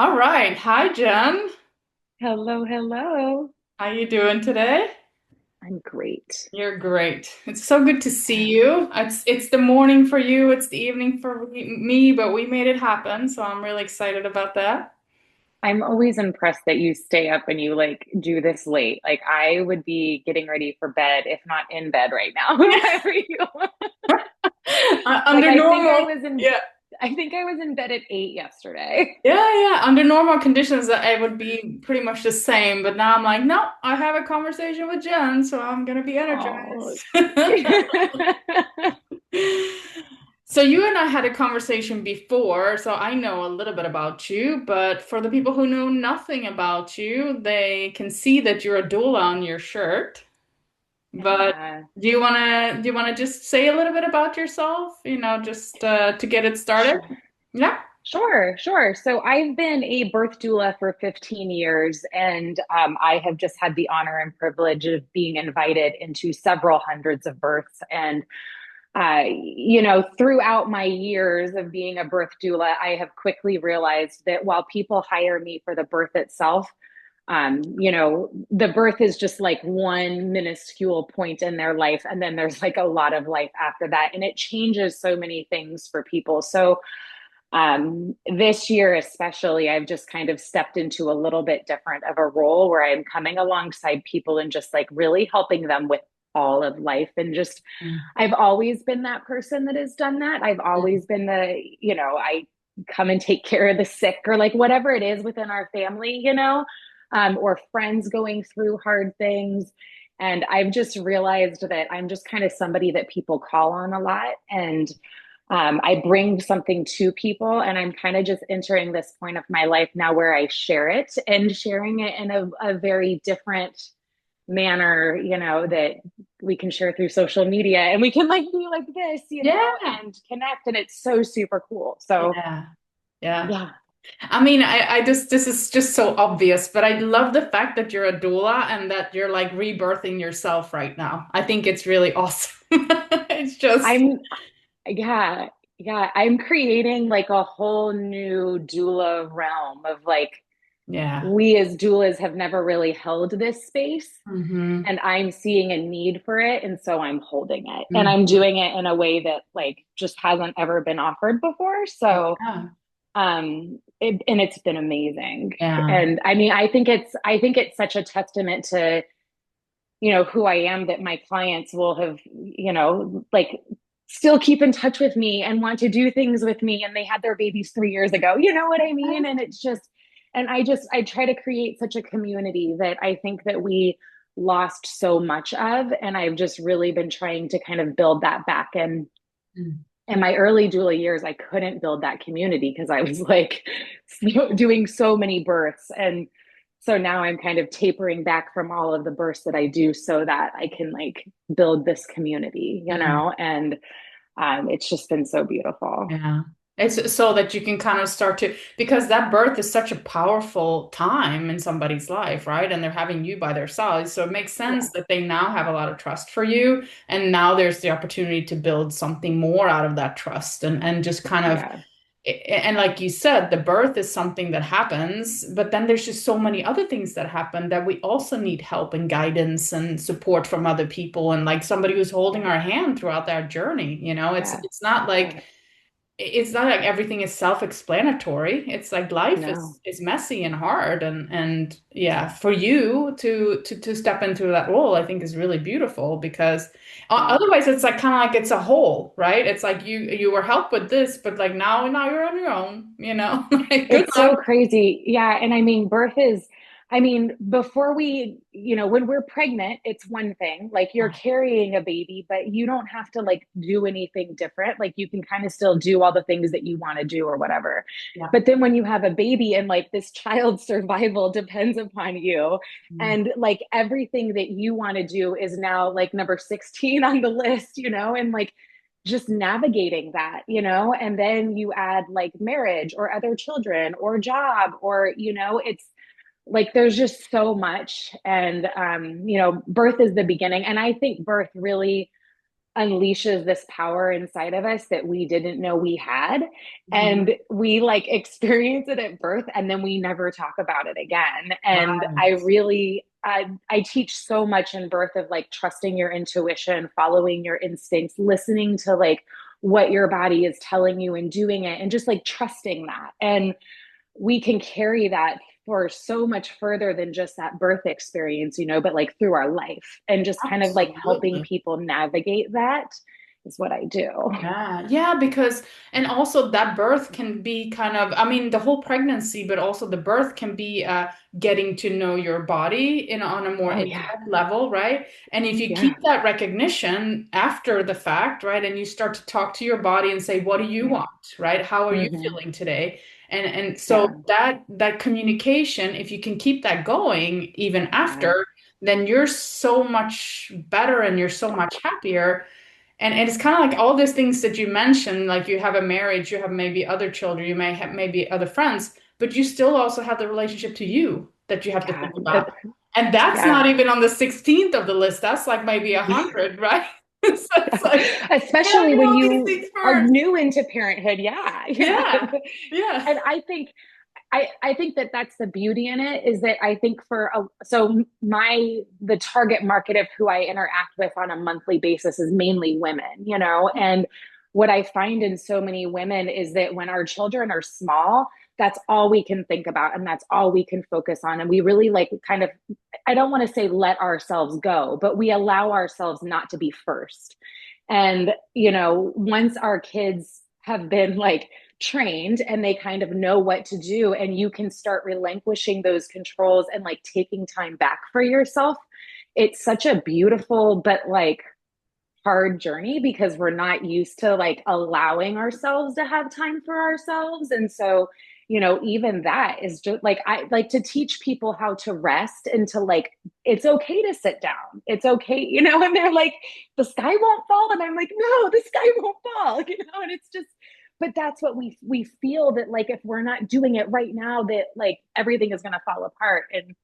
All right. Hi, Jen. Hello, hello. How you doing today? I'm great. You're great. It's so good to see Yeah. you. It's the morning for you, it's the evening for me, but we made it happen, so I'm really excited about that. I'm always impressed that you stay up and you like do this late. Like I would be getting ready for bed, if not in bed right now, if I were you. Like Under normal, yeah. I think I was in bed at 8 yesterday. Yeah. Under normal conditions, I would be pretty much the same, but now I'm like, no, I have a conversation with Jen, so I'm gonna be Oh. energized. So you and I had a conversation before, so I know a little bit about you, but for the people who know nothing about you, they can see that you're a doula on your shirt. But Yeah. do you wanna just say a little bit about yourself, just to get it started? Sure. Yeah. Sure. So I've been a birth doula for 15 years, and I have just had the honor and privilege of being invited into several hundreds of births. And, throughout my years of being a birth doula, I have quickly realized that while people hire me for the birth itself, the birth is just like one minuscule point in their life. And then there's like a lot of life after that. And it changes so many things for people. So, this year, especially, I've just kind of stepped into a little bit different of a role where I'm coming alongside people and just like really helping them with all of life. And just, I've always been that person that has done that. I've always been I come and take care of the sick or like whatever it is within our family, or friends going through hard things. And I've just realized that I'm just kind of somebody that people call on a lot. And I bring something to people, and I'm kind of just entering this point of my life now where I share it and sharing it in a very different manner, that we can share through social media and we can like be like this, Yeah. and connect. And it's so super cool. So, Yeah. Yeah. yeah. I mean, I just, this is just so obvious, but I love the fact that you're a doula and that you're like rebirthing yourself right now. I think it's really awesome. It's just, I'm, yeah, yeah. I'm creating like a whole new doula realm of like, yeah. we as doulas have never really held this space, Hmm. and I'm seeing a need for it, and so I'm holding it, and I'm Hmm. doing it in a way that like just hasn't ever been offered before. So Yeah. and it's been amazing. Yeah. And I mean, I think it's such a testament to who I am that my clients will have like still keep in touch with me and want to do things with me, and they had their babies 3 years ago, you know what I mean? And it's just, and I try to create such a community that I think that we lost so much of, and I've just really been trying to kind of build that back. And Mm. in my early doula years, I couldn't build that community because I was like doing so many births. And so now I'm kind of tapering back from all of the births that I do so that I can like build this community, Mm. and it's just been so beautiful. Yeah. It's so that you can kind of start to, because that birth is such a powerful time in somebody's life, right? And they're having you by their side. So it makes Yeah. sense that they now have a lot of trust for you. And now there's the opportunity to build something more out of that trust and just kind of, Yeah. and like you said, the birth is something that happens, but then there's just so many other things that happen that we also need help and guidance and support from other people and like somebody who's holding Yeah. our hand throughout that journey. It's Yeah. it's not Yeah. like everything is self-explanatory. It's like life No. is messy and hard and yeah, for you to step into that role, I think is really beautiful because Yeah. otherwise it's like kind of like it's a whole, right? It's like you were helped with this, but like now you're on your own, like It's so crazy. Yeah. And I mean, before when we're pregnant, it's one thing. Like you're carrying a baby, but you don't have to like do anything different. Like you can kind of still do all the things that you want to do or whatever. yeah. But then when you have a baby and like this child's survival depends upon you, Mm. and like everything that you want to do is now like number 16 on the list, and like just navigating that, and then you add like marriage or other children or job or, it's like there's just so much. And, birth is the beginning. And I think birth really unleashes this power inside of us that we didn't know we had. Mhm. And we like experience it at birth and then we never talk about it again. And I Right. really, I teach so much in birth of like trusting your intuition, following your instincts, listening to like what your body is telling you and doing it, and just like trusting that. And we can carry that for so much further than just that birth experience, but like through our life, and just kind of like helping Absolutely. people navigate that is what I do. Yeah, yeah, because, and also that birth can be kind of, I mean, the whole pregnancy, but also the birth can be getting to know your body on a more Oh, yeah. intimate level, right? And if you Yeah. keep that recognition after the fact, right, and you start to talk to your body and say, what do you Yeah. want, right? How are you Mm-hmm. feeling today? And so Yeah. that communication, if you can keep that going even Yeah. after, then you're so much better and you're so much happier. And it's kind of like all these things that you mentioned, like you have a marriage, you have maybe other children, you may have maybe other friends, but you still also have the relationship to you that you have to Yeah. think about. And that's Yeah. not even on the 16th of the list. That's like maybe 100, right? So it's like, I gotta Especially do when all these you things are first. new into parenthood. Yeah. Yeah. Yeah. Yeah. And I think that that's the beauty in it, is that I think so the target market of who I interact with on a monthly basis is mainly women. And what I find in so many women is that when our children are small, that's all we can think about and that's all we can focus on. And we really like kind of, I don't want to say let ourselves go, but we allow ourselves not to be first. And, once our kids have been like trained and they kind of know what to do, and you can start relinquishing those controls and like taking time back for yourself, it's such a beautiful but like hard journey, because we're not used to like allowing ourselves to have time for ourselves. And so, even that is just like, I like to teach people how to rest and to like, it's okay to sit down. It's okay, and they're like, the sky won't fall. And I'm like, no, the sky won't fall, and it's just, but that's what we feel, that like if we're not doing it right now, that like everything is going to fall apart, and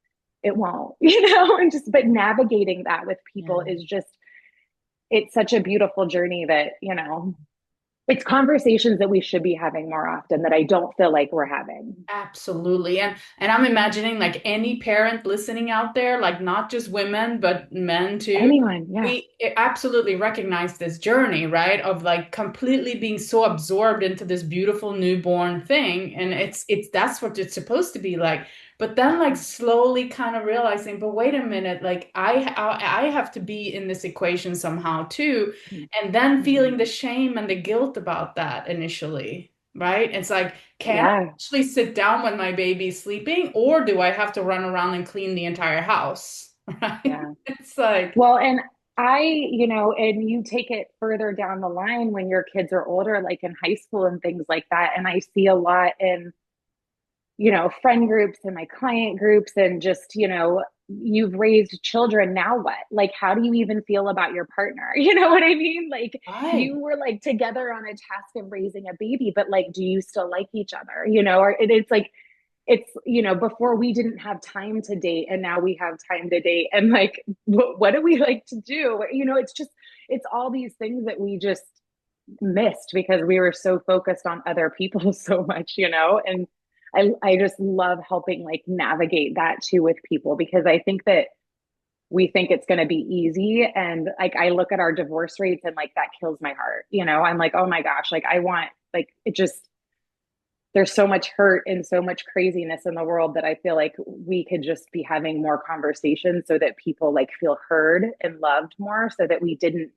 it won't, and just, but navigating that with people Yeah. is just, it's such a beautiful journey that, it's conversations that we should be having more often that I don't feel like we're having. Absolutely. And I'm imagining like any parent listening out there, like not just women, but men too. Anyone, yeah, We absolutely recognize this journey, right? Of like completely being so absorbed into this beautiful newborn thing. And it's that's what it's supposed to be like. But then like slowly kind of realizing, but wait a minute, like I have to be in this equation somehow too. And then mm-hmm. feeling the shame and the guilt about that initially, right? It's like, can I Yeah, actually sit down when my baby's sleeping, or do I have to run around and clean the entire house? Right? yeah. It's like, Well, and and you take it further down the line when your kids are older, like in high school and things like that. And I see a lot in friend groups and my client groups, and just, you've raised children. Now what? Like, how do you even feel about your partner? You know what I mean? Like, right. you were like together on a task of raising a baby, but like, do you still like each other? Or it's like, before we didn't have time to date, and now we have time to date. And like, what do we like to do? It's just, it's all these things that we just missed because we were so focused on other people so much, and I just love helping like navigate that too with people, because I think that we think it's going to be easy. And like, I look at our divorce rates and like, that kills my heart. I'm like, oh my gosh, like I want, like, it just, there's so much hurt and so much craziness in the world that I feel like we could just be having more conversations so that people like feel heard and loved more, so that we didn't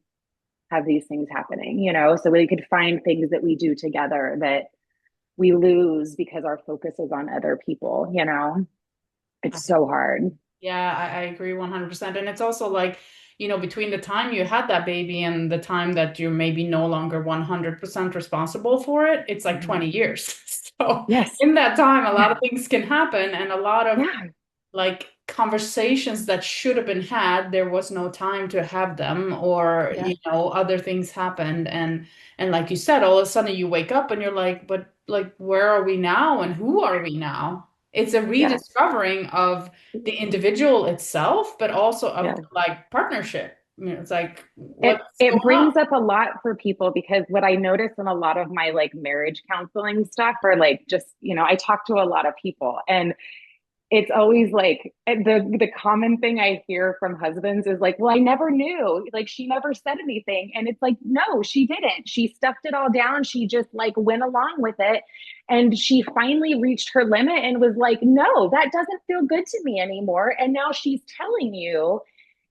have these things happening, so we could find things that we do together that we lose because our focus is on other people. It's so hard. Yeah, I agree 100%. And it's also like, between the time you had that baby and the time that you're maybe no longer 100% responsible for it, it's like Mhm. 20 years. So Yes. in that time, a lot Yeah. of things can happen, and a lot of Yeah. like conversations that should have been had, there was no time to have them, or Yeah. other things happened. And like you said, all of a sudden you wake up and you're like, but like, where are we now and who are we now? It's a Yeah. rediscovering of the individual itself, but also of Yeah. like partnership. It's like, It what's it going on? brings up a lot for people because what I notice in a lot of my like marriage counseling stuff or like just, I talk to a lot of people and it's always like the common thing I hear from husbands is like, well, I never knew. Like she never said anything. And it's like, no, she didn't. She stuffed it all down. She just like went along with it. And she finally reached her limit and was like, no, that doesn't feel good to me anymore. And now she's telling you.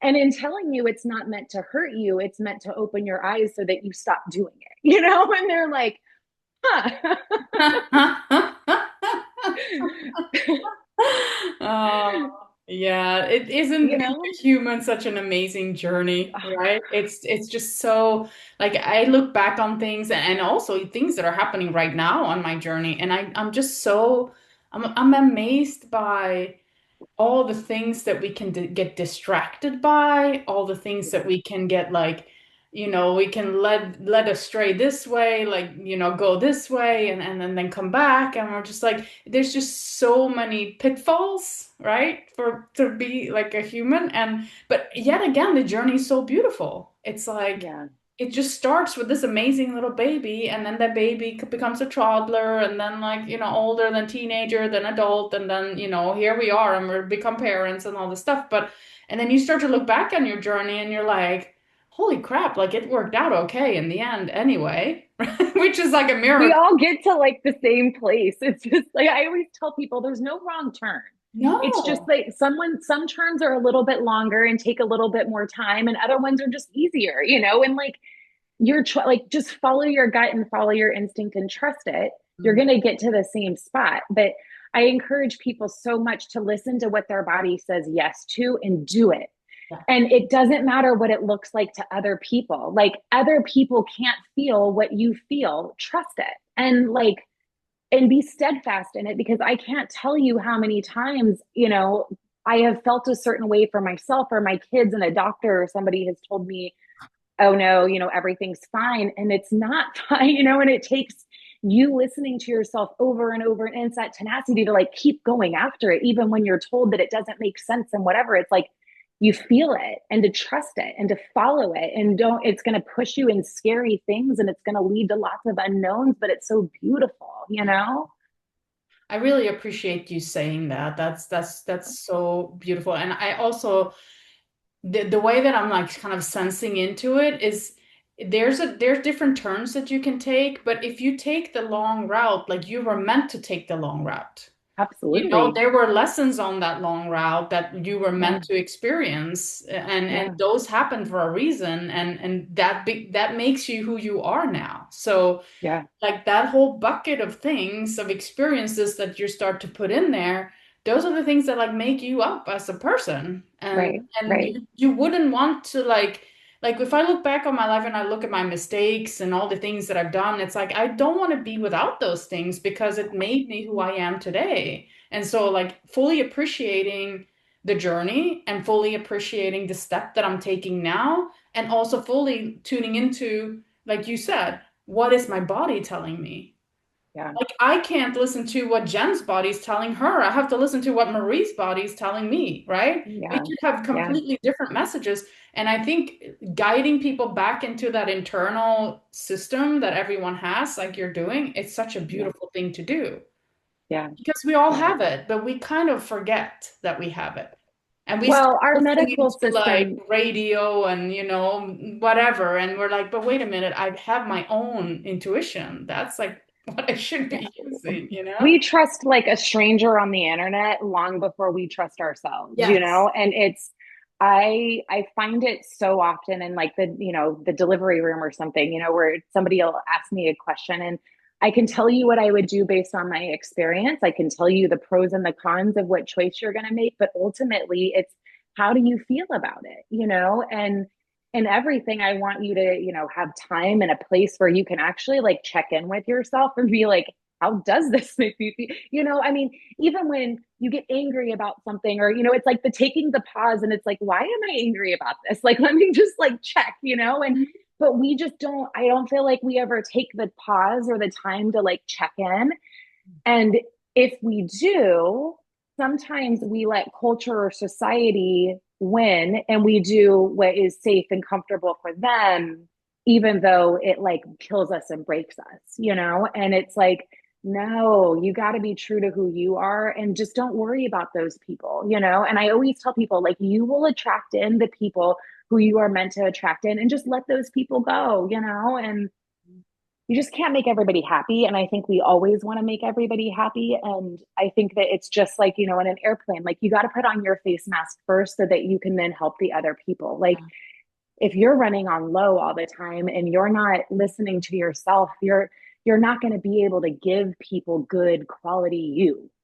And in telling you it's not meant to hurt you, it's meant to open your eyes so that you stop doing it, And they're like, huh. Oh, yeah. It isn't you being know? a human such an amazing journey, right? It's just so like I look back on things and also things that are happening right now on my journey, and I'm just so I'm amazed by all the things that we can get distracted by, all the things that Yeah. we can get like, we can led astray this way, like, go this way and then come back. And we're just like, there's just so many pitfalls, right? For to be like a human. And but yet again, the journey is so beautiful. It's like Yeah. it just starts with this amazing little baby, and then that baby becomes a toddler, and then like, older, than teenager, then adult, and then, here we are, and we become parents and all this stuff. But and then you start to look back on your journey, and you're like, holy crap, like it worked out okay in the end anyway, which is like a We miracle. all get to like the same place. It's just like I always tell people there's no wrong turn. It's just No. like some turns are a little bit longer and take a little bit more time and other ones are just easier, and like like just follow your gut and follow your instinct and trust it. You're Mhm. going to get to the same spot. But I encourage people so much to listen to what their body says yes to and do it. Yeah. And it doesn't matter what it looks like to other people. Like other people can't feel what you feel. Trust it. And like, and be steadfast in it because I can't tell you how many times, I have felt a certain way for myself or my kids, and a doctor or somebody has told me, oh no, everything's fine. And it's not fine, and it takes you listening to yourself over and over. And it's that tenacity to like keep going after it, even when you're told that it doesn't make sense and whatever. It's like you feel it and to trust it and to follow it and don't, it's going to push you in scary things and it's going to lead to lots of unknowns, but it's so beautiful, I really appreciate you saying that. That's so beautiful. And I also the way that I'm like kind of sensing into it is there's different turns that you can take, but if you take the long route, like you were meant to take the long route. Absolutely. There were lessons on that long route that you were Yeah. meant to experience, and Yeah. those happen for a reason, and that makes you who you are now. So Yeah. like that whole bucket of things, of experiences that you start to put in there, those are the things that like make you up as a person. Right. And Right. you wouldn't want to like if I look back on my life and I look at my mistakes and all the things that I've done, it's like I don't want to be without those things because it made me who I am today. And so like fully appreciating the journey and fully appreciating the step that I'm taking now, and also fully tuning into, like you said, what is my body telling me? Yeah. Like I can't listen to what Jen's body is telling her. I have to listen to what Marie's body is telling me, right? We Yeah. could have Yeah. completely different messages. And I think guiding people back into that internal system that everyone has, like you're doing, it's such a Yeah. beautiful thing to do. Yeah. Because we all Yeah. have it, but we kind of forget that we have it. And we start Well, our listening medical into like system, radio and, whatever. And we're like, but wait a minute, I have my own intuition. That's like what I should yeah, be using? we trust like a stranger on the internet long before we trust ourselves, Yes. and it's I find it so often in like the delivery room or something, where somebody will ask me a question and I can tell you what I would do based on my experience. I can tell you the pros and the cons of what choice you're going to make, but ultimately it's how do you feel about it, and everything. I want you to, have time and a place where you can actually like check in with yourself and be like, how does this make me feel? I mean, even when you get angry about something, or, it's like the taking the pause and it's like, why am I angry about this? Like, let me just like check, and, but we just don't, I don't feel like we ever take the pause or the time to like check in. And if we do, sometimes we let culture or society win and we do what is safe and comfortable for them, even though it like kills us and breaks us, you know? And it's like, no, you got to be true to who you are and just don't worry about those people, you know? And I always tell people, like, you will attract in the people who you are meant to attract in and just let those people go, you know? And you just can't make everybody happy. And I think we always want to make everybody happy. And I think that it's just like, you know, in an airplane, like you got to put on your face mask first so that you can then help the other people. Like if you're running on low all the time and you're not listening to yourself, you're not going to be able to give people good quality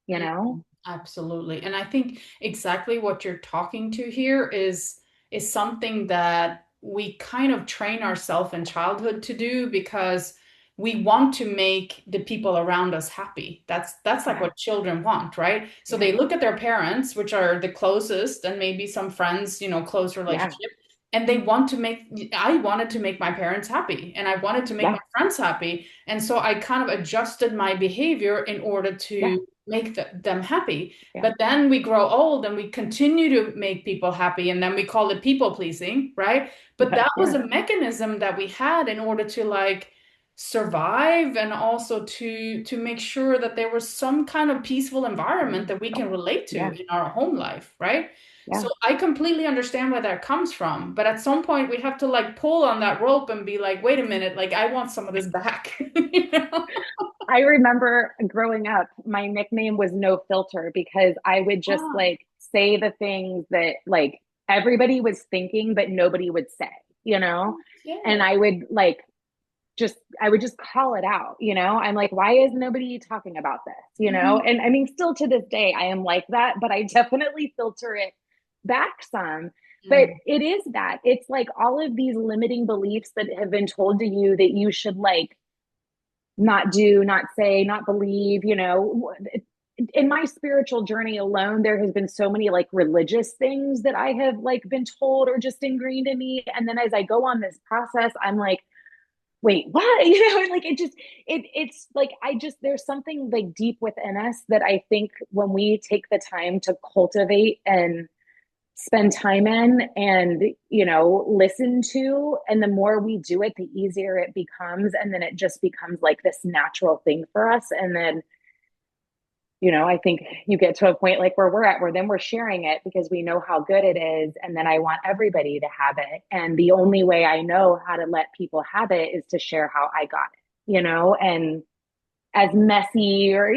you know? Mhm. Absolutely. And I think exactly what you're talking to here is something that we kind of train ourselves in childhood to do because we want to make the people around us happy. That's like Yeah. what children want, right? So Yeah. they look at their parents, which are the closest, and maybe some friends, close Yeah. relationship, and they want to make I wanted to make my parents happy and I wanted to make Yeah. my friends happy. And so I kind of adjusted my behavior in order Yeah. to make them happy. Yeah. But then we grow old and we continue to make people happy, and then we call it people pleasing, right? But Yeah. that was Yeah. a mechanism that we had in order to like survive and also to make sure that there was some kind of peaceful environment that we can relate to Yeah. in our home life, right? Yeah. So I completely understand where that comes from, but at some point we have to like pull on that rope and be like, wait a minute, like I want some of this back, you know? I remember growing up, my nickname was No Filter because I would just Ah, like say the things that like everybody was thinking, but nobody would say, you know? And okay. I would like I would just call it out, you know? I'm like, why is nobody talking about this, you know? Mhm. And I mean, still to this day, I am like that, but I definitely filter it back some. But Mm. it is that it's like all of these limiting beliefs that have been told to you that you should like not do, not say, not believe, you know. In my spiritual journey alone, there has been so many like religious things that I have like been told or just ingrained in me. And then as I go on this process, I'm like, wait, what? You know, like it's like I just there's something like deep within us that I think when we take the time to cultivate and spend time in and listen to, and the more we do it, the easier it becomes, and then it just becomes like this natural thing for us. And then I think you get to a point like where we're at, where then we're sharing it because we know how good it is. And then I want everybody to have it. And the only way I know how to let people have it is to share how I got it, and as messy or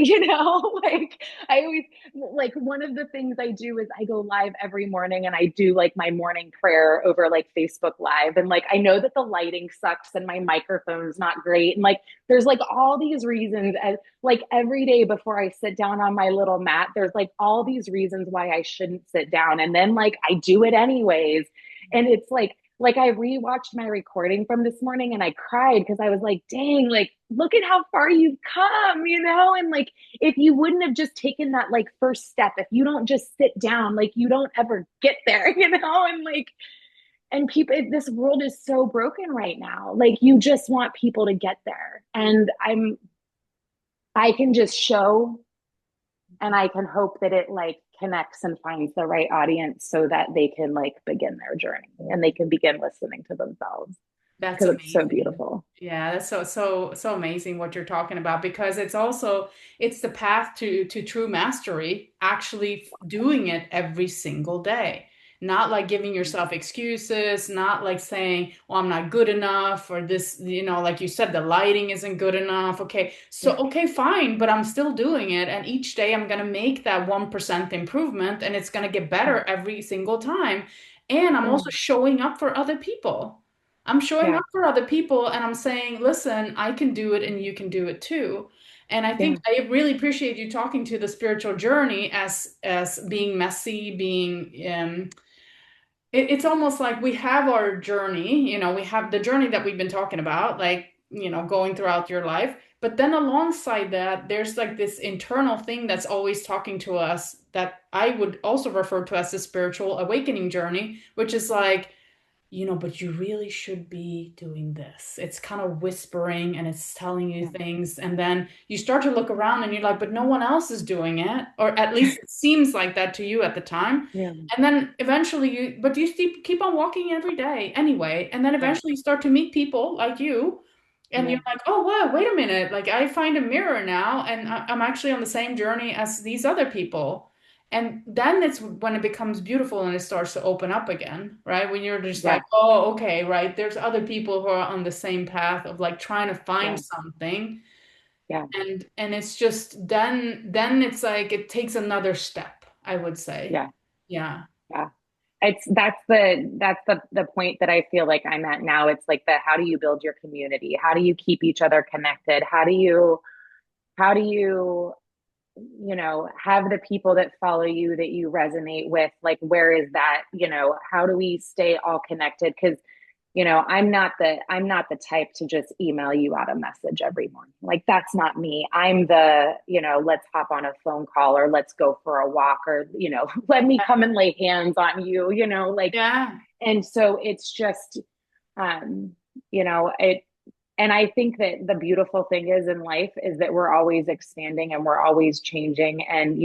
like I always like one of the things I do is I go live every morning and I do like my morning prayer over like Facebook Live, and like I know that the lighting sucks and my microphone's not great, and like there's like all these reasons, as like every day before I sit down on my little mat there's like all these reasons why I shouldn't sit down, and then like I do it anyways. And it's like I rewatched my recording from this morning and I cried because I was like, dang, like look at how far you've come, and like if you wouldn't have just taken that like first step, if you don't just sit down, like you don't ever get there, and like and people, this world is so broken right now. Like you just want people to get there. And I can just show, and I can hope that it like connects and finds the right audience so that they can like begin their journey and they can begin listening to themselves That's because it's so amazing. beautiful. Yeah, that's so amazing what you're talking about because it's the path to true mastery, actually doing it every single day. Not like giving yourself excuses, not like saying, "Well, I'm not good enough," or this, like you said, the lighting isn't good enough. Okay. So, Yeah. okay, fine, but I'm still doing it, and each day I'm gonna make that 1% improvement, and it's gonna get Yeah. better every single time. And I'm Yeah. also showing up for other people. I'm showing Yeah. up for other people and I'm saying, listen, I can do it and you can do it too. And I think Yeah. I really appreciate you talking to the spiritual journey as being messy, being it's almost like we have our journey, we have the journey that we've been talking about, like, going throughout your life. But then alongside that, there's like this internal thing that's always talking to us that I would also refer to as the spiritual awakening journey, which is like but you really should be doing this. It's kind of whispering and it's telling you Yeah. things. And then you start to look around and you're like, but no one else is doing it. Or at least it seems like that to you at the time. Yeah. And then eventually but you keep on walking every day anyway. And then Yeah. eventually you start to meet people like you. And Yeah. you're like, oh, wow, wait a minute. Like I find a mirror now and I'm actually on the same journey as these other people. And then it's when it becomes beautiful and it starts to open up again, right? When you're just Yeah. like, oh, okay, right. There's other people who are on the same path of like trying to find Yeah. something. Yeah. And it's just then it's like it takes another step, I would say. Yeah. Yeah. Yeah. It's that's the point that I feel like I'm at now. It's like the how do you build your community? How do you keep each other connected? How do you have the people that follow you that you resonate with? Like where is that? How do we stay all connected? Because I'm not the type to just email you out a message every morning. Like that's not me. I'm let's hop on a phone call or let's go for a walk or let me come and lay hands on you, like. Yeah. And so it's just um it and I think that the beautiful thing is in life is that we're always expanding and we're always changing. And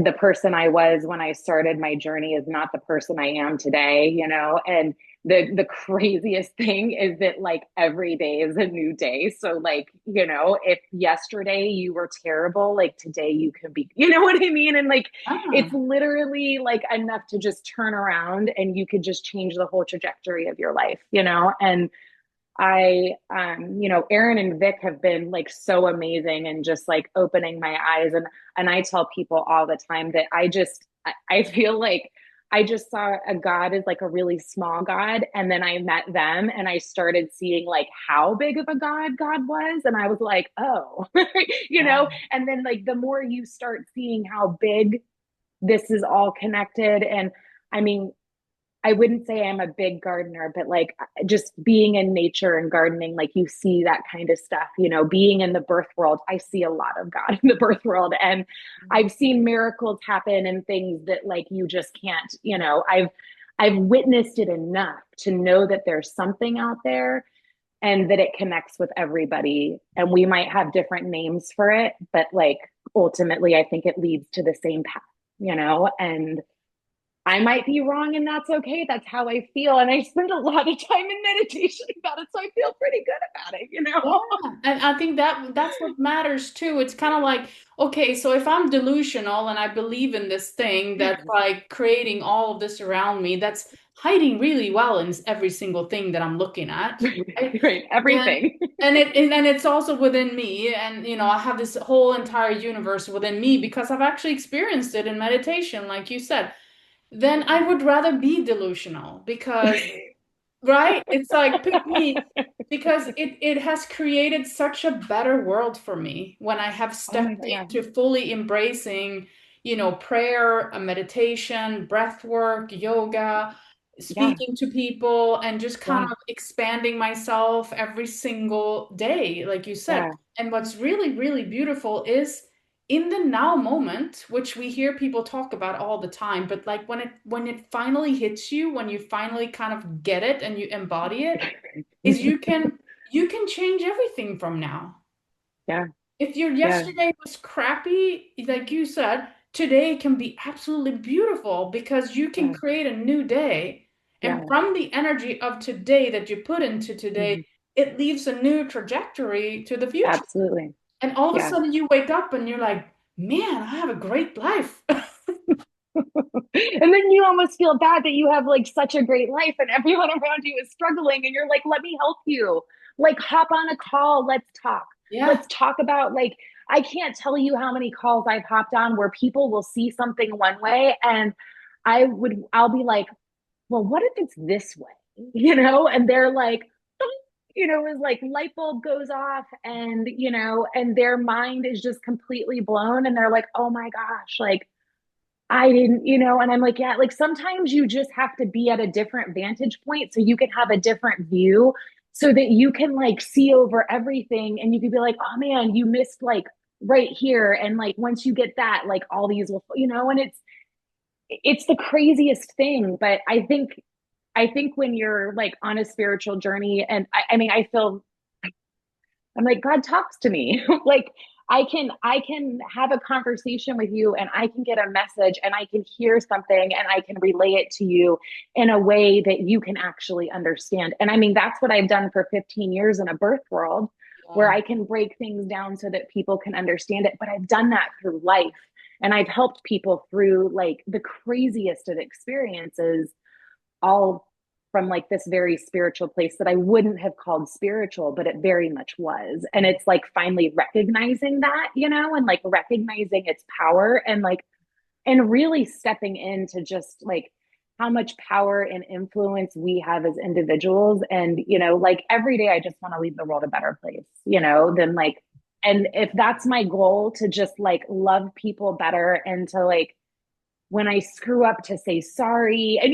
the person I was when I started my journey is not the person I am today, and the craziest thing is that like every day is a new day. So like, if yesterday you were terrible, like today you can be, you know what I mean? And like it's Ah. literally like enough to just turn around and you could just change the whole trajectory of your life, and Aaron and Vic have been like so amazing and just like opening my eyes. And I tell people all the time that I feel like I just saw a God as like a really small God. And then I met them and I started seeing like how big of a God was. And I was like, oh, Yeah. and then like the more you start seeing how big this is all connected. And I mean, I wouldn't say I'm a big gardener, but like just being in nature and gardening, like you see that kind of stuff, being in the birth world. I see a lot of God in the birth world and I've seen miracles happen and things that like you just can't, I've witnessed it enough to know that there's something out there and that it connects with everybody. And we might have different names for it, but like ultimately, I think it leads to the same path, and I might be wrong and that's okay. That's how I feel. And I spend a lot of time in meditation about it. So I feel pretty good about Yeah, and I think that's what matters too. It's kind of like, okay, so if I'm delusional and I believe in this thing that's like creating all of this around me, that's hiding really well in every single thing that I'm looking at, right? Right. And Everything. and it's also within me, and I have this whole entire universe within me because I've actually experienced it in meditation, like you said. Then I would rather be delusional because right? It's like pick me because it has created such a better world for me when I have Oh my stepped God. Yeah. into fully embracing, prayer, a meditation, breath work, yoga, Yeah. speaking to people, and just kind Yeah. of expanding myself every single day, like you said. Yeah. And what's really, really beautiful is in the now moment, which we hear people talk about all the time, but like when it finally hits you, when you finally kind of get it and you embody it, is you can change everything from now. Yeah. If your Yeah. yesterday was crappy, like you said, today can be absolutely beautiful because you can Yeah. create a new day. And Yeah. from the energy of today that you put into today, Mhm. it leaves a new trajectory to the future. Absolutely. And all of a Yeah. sudden you wake up and you're like, man, I have a great life. And then you almost feel bad that you have like such a great life and everyone around you is struggling and you're like, let me help you. Like hop on a call, let's talk. Yeah. Let's talk about like I can't tell you how many calls I've hopped on where people will see something one way and I'll be like, well, what if it's this way? And they're like, it's like light bulb goes off and and their mind is just completely blown and they're like, oh my gosh, like I didn't, and I'm like, yeah, like sometimes you just have to be at a different vantage point so you can have a different view so that you can like see over everything and you can be like, oh man, you missed like right here. And like once you get that, like all these will, and it's the craziest thing. But I think I think when you're like on a spiritual journey, and I mean, I feel I'm like, God talks to me. Like I can have a conversation with you and I can get a message and I can hear something and I can relay it to you in a way that you can actually understand. And I mean, that's what I've done for 15 years in a birth world, where Yeah. I can break things down so that people can understand it. But I've done that through life. And I've helped people through like the craziest of experiences, all from like this very spiritual place that I wouldn't have called spiritual, but it very much was. And it's like finally recognizing that, and like recognizing its power and like, and really stepping into just like how much power and influence we have as individuals. And, like every day I just want to leave the world a better place, than like, and if that's my goal to just like love people better and to like when I screw up to say sorry and,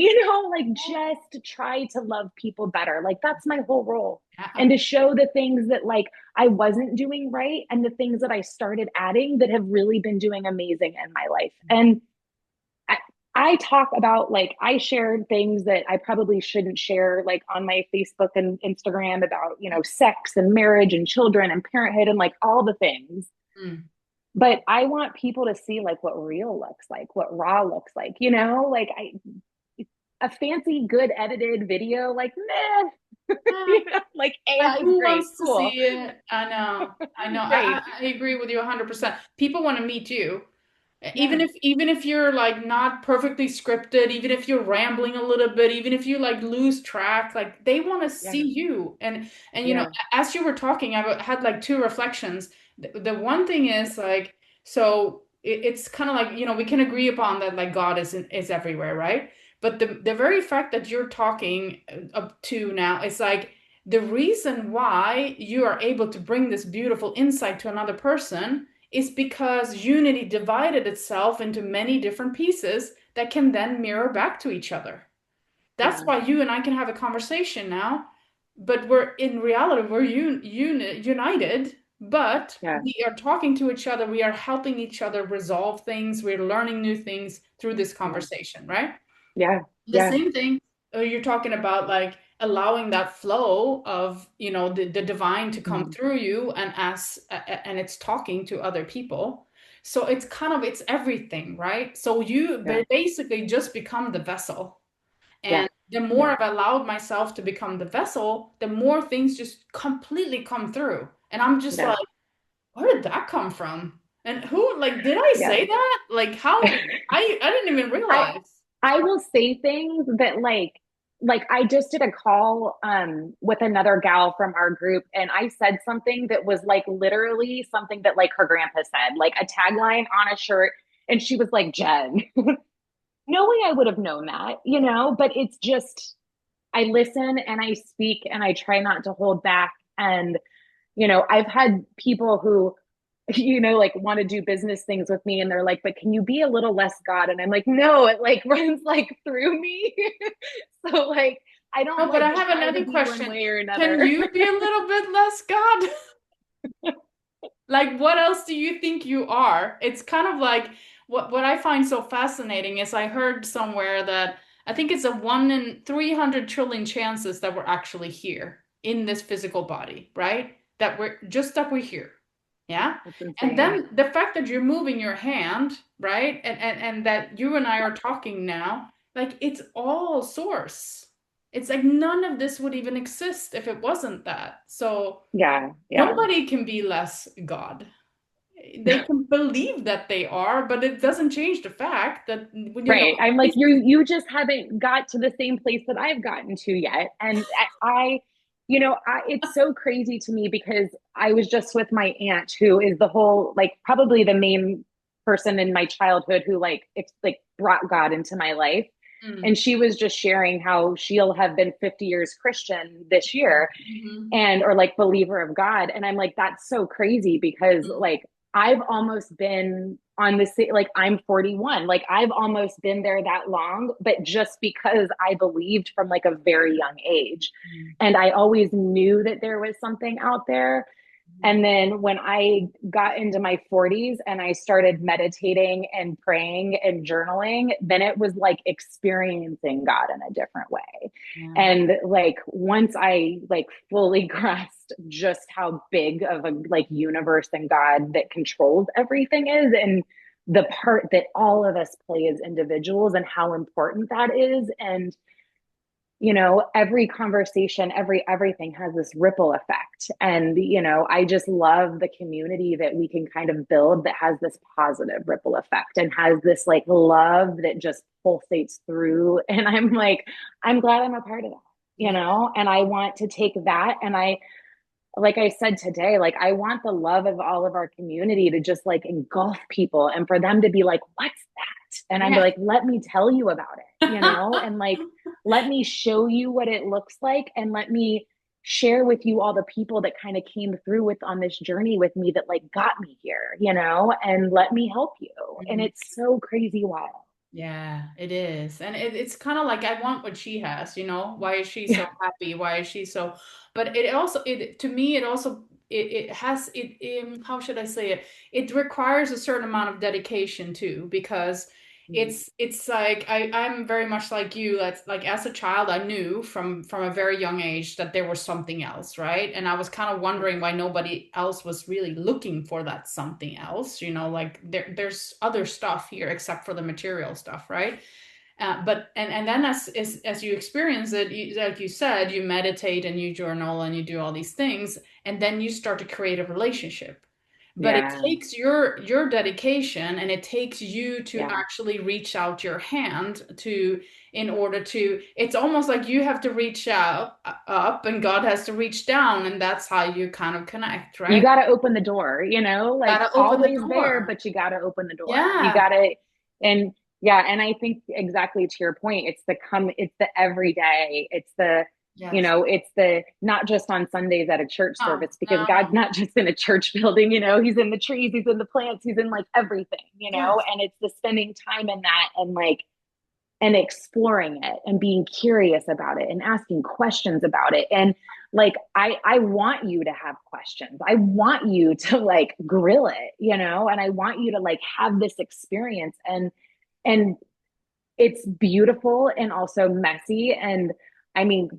like just to try to love people better. Like that's my whole role. And Yeah. to show the things that like I wasn't doing right and the things that I started adding that have really been doing amazing in my life. And I, I talk about like I shared things that I probably shouldn't share like on my Facebook and Instagram about, sex and marriage and children and parenthood and like all the things, Mm. but I want people to see like what real looks like, what raw looks like, like a fancy, good edited video, like, meh, Yeah. like Like, AI is who great, wants to cool, see it? I know. I know. right. I agree with you 100%. People want to meet you. Yeah, Even if you're like not perfectly scripted, even if you're rambling a little bit, even if you like lose track, like they want to yeah, see you. And yeah, as you were talking, I had like two reflections. The one thing is like, so it's kind of like, we can agree upon that like God is everywhere, right? But the very fact that you're talking up to now is like the reason why you are able to bring this beautiful insight to another person is because unity divided itself into many different pieces that can then mirror back to each other. That's yeah, why you and I can have a conversation now, but we're in reality, we're united, but yeah, we are talking to each other, we are helping each other resolve things, we're learning new things through this yeah, conversation, right? yeah, The yeah, same thing, you're talking about like allowing that flow of, the divine to come mm, through you and it's talking to other people. So it's kind of it's everything, right? So you yeah, basically just become the vessel. yeah, And the yeah, more I've allowed myself to become the vessel, the more things just completely come through. And I'm just yeah, like, where did that come from? And who, like, did I yeah. say that? Like, how? I didn't even I realize. I will say things that like I just did a call with another gal from our group and I said something that was like literally something that like her grandpa said, like a tagline on a shirt, and she was like, Jen. No way I would have known that, but it's just I listen and I speak and I try not to hold back. And, I've had people who, like want to do business things with me and they're like, but can you be a little less God? And I'm like, no, it like runs like through me. So like I don't No, but like I have try to another be one question. way or Can another. you be a little bit less God? Like, what else do you think you are? It's kind of like what I find so fascinating is I heard somewhere that I think it's a 1 in 300 trillion chances that we're actually here in this physical body, right? That we're here. Yeah. That's And insane. then the fact that you're moving your hand, right? And that you and I are talking now, like it's all source. It's like none of this would even exist if it wasn't that. So Yeah, yeah. nobody can be less God. They can believe that they are, but it doesn't change the fact that when Right. I'm like, you just haven't got to the same place that I've gotten to yet. And it's so crazy to me because I was just with my aunt who is the whole, like, probably the main person in my childhood who like brought God into my life. Mm, And she was just sharing how she'll have been 50 years Christian this year mhm, and or like believer of God. And I'm like, that's so crazy because mm, like I've almost been on this, like I'm 41, like I've almost been there that long, but just because I believed from like a very young age. mm, And I always knew that there was something out there. And then when I got into my 40s and I started meditating and praying and journaling, then it was like experiencing God in a different way. Yeah. And like once I like fully grasped just how big of a like universe and God that controls everything is, and the part that all of us play as individuals and how important that is. And every conversation, everything has this ripple effect. And I just love the community that we can kind of build that has this positive ripple effect and has this like love that just pulsates through. And I'm like, I'm glad I'm a part of that, Yeah. and I want to take that, and I like I said today, like I want the love of all of our community to just like engulf people and for them to be like, what's that? And I'm Yeah. like, let me tell you about it, and like, let me show you what it looks like, and let me share with you all the people that kind of came through with on this journey with me that like got me here, and let me help you. And Mhm. it's so crazy wild. Yeah, it is. And it's kind of like I want what she has, you know? Why is she so Yeah. happy? Why is she so but it also it to me it also it has how should I say it? It requires a certain amount of dedication too because it's like I'm very much like you. That's like as a child I knew from a very young age that there was something else, right? And I was kind of wondering why nobody else was really looking for that something else, you know, like there's other stuff here except for the material stuff, right? But and then as you experience it, like you said, you meditate and you journal and you do all these things, and then you start to create a relationship. But it Yeah. takes your dedication and it takes you to Yeah. actually reach out your hand to in order to it's almost like you have to reach out up and God has to reach down and that's how you kind of connect, You right? got to open the door, like Gotta open the always there, door. but you got to open the door. You Yeah. got to, and yeah, and I think exactly to your point, it's the everyday, Yes. it's the not just on Sundays at a church No, service, because no, God's no. not just in a church building, he's in the trees, he's in the plants, he's in like everything, Yes. and it's the spending time in that and like, and exploring it and being curious about it and asking questions about it. And like I want you to have questions. I want you to like grill it, and I want you to like have this experience. And it's beautiful and also messy. And I mean,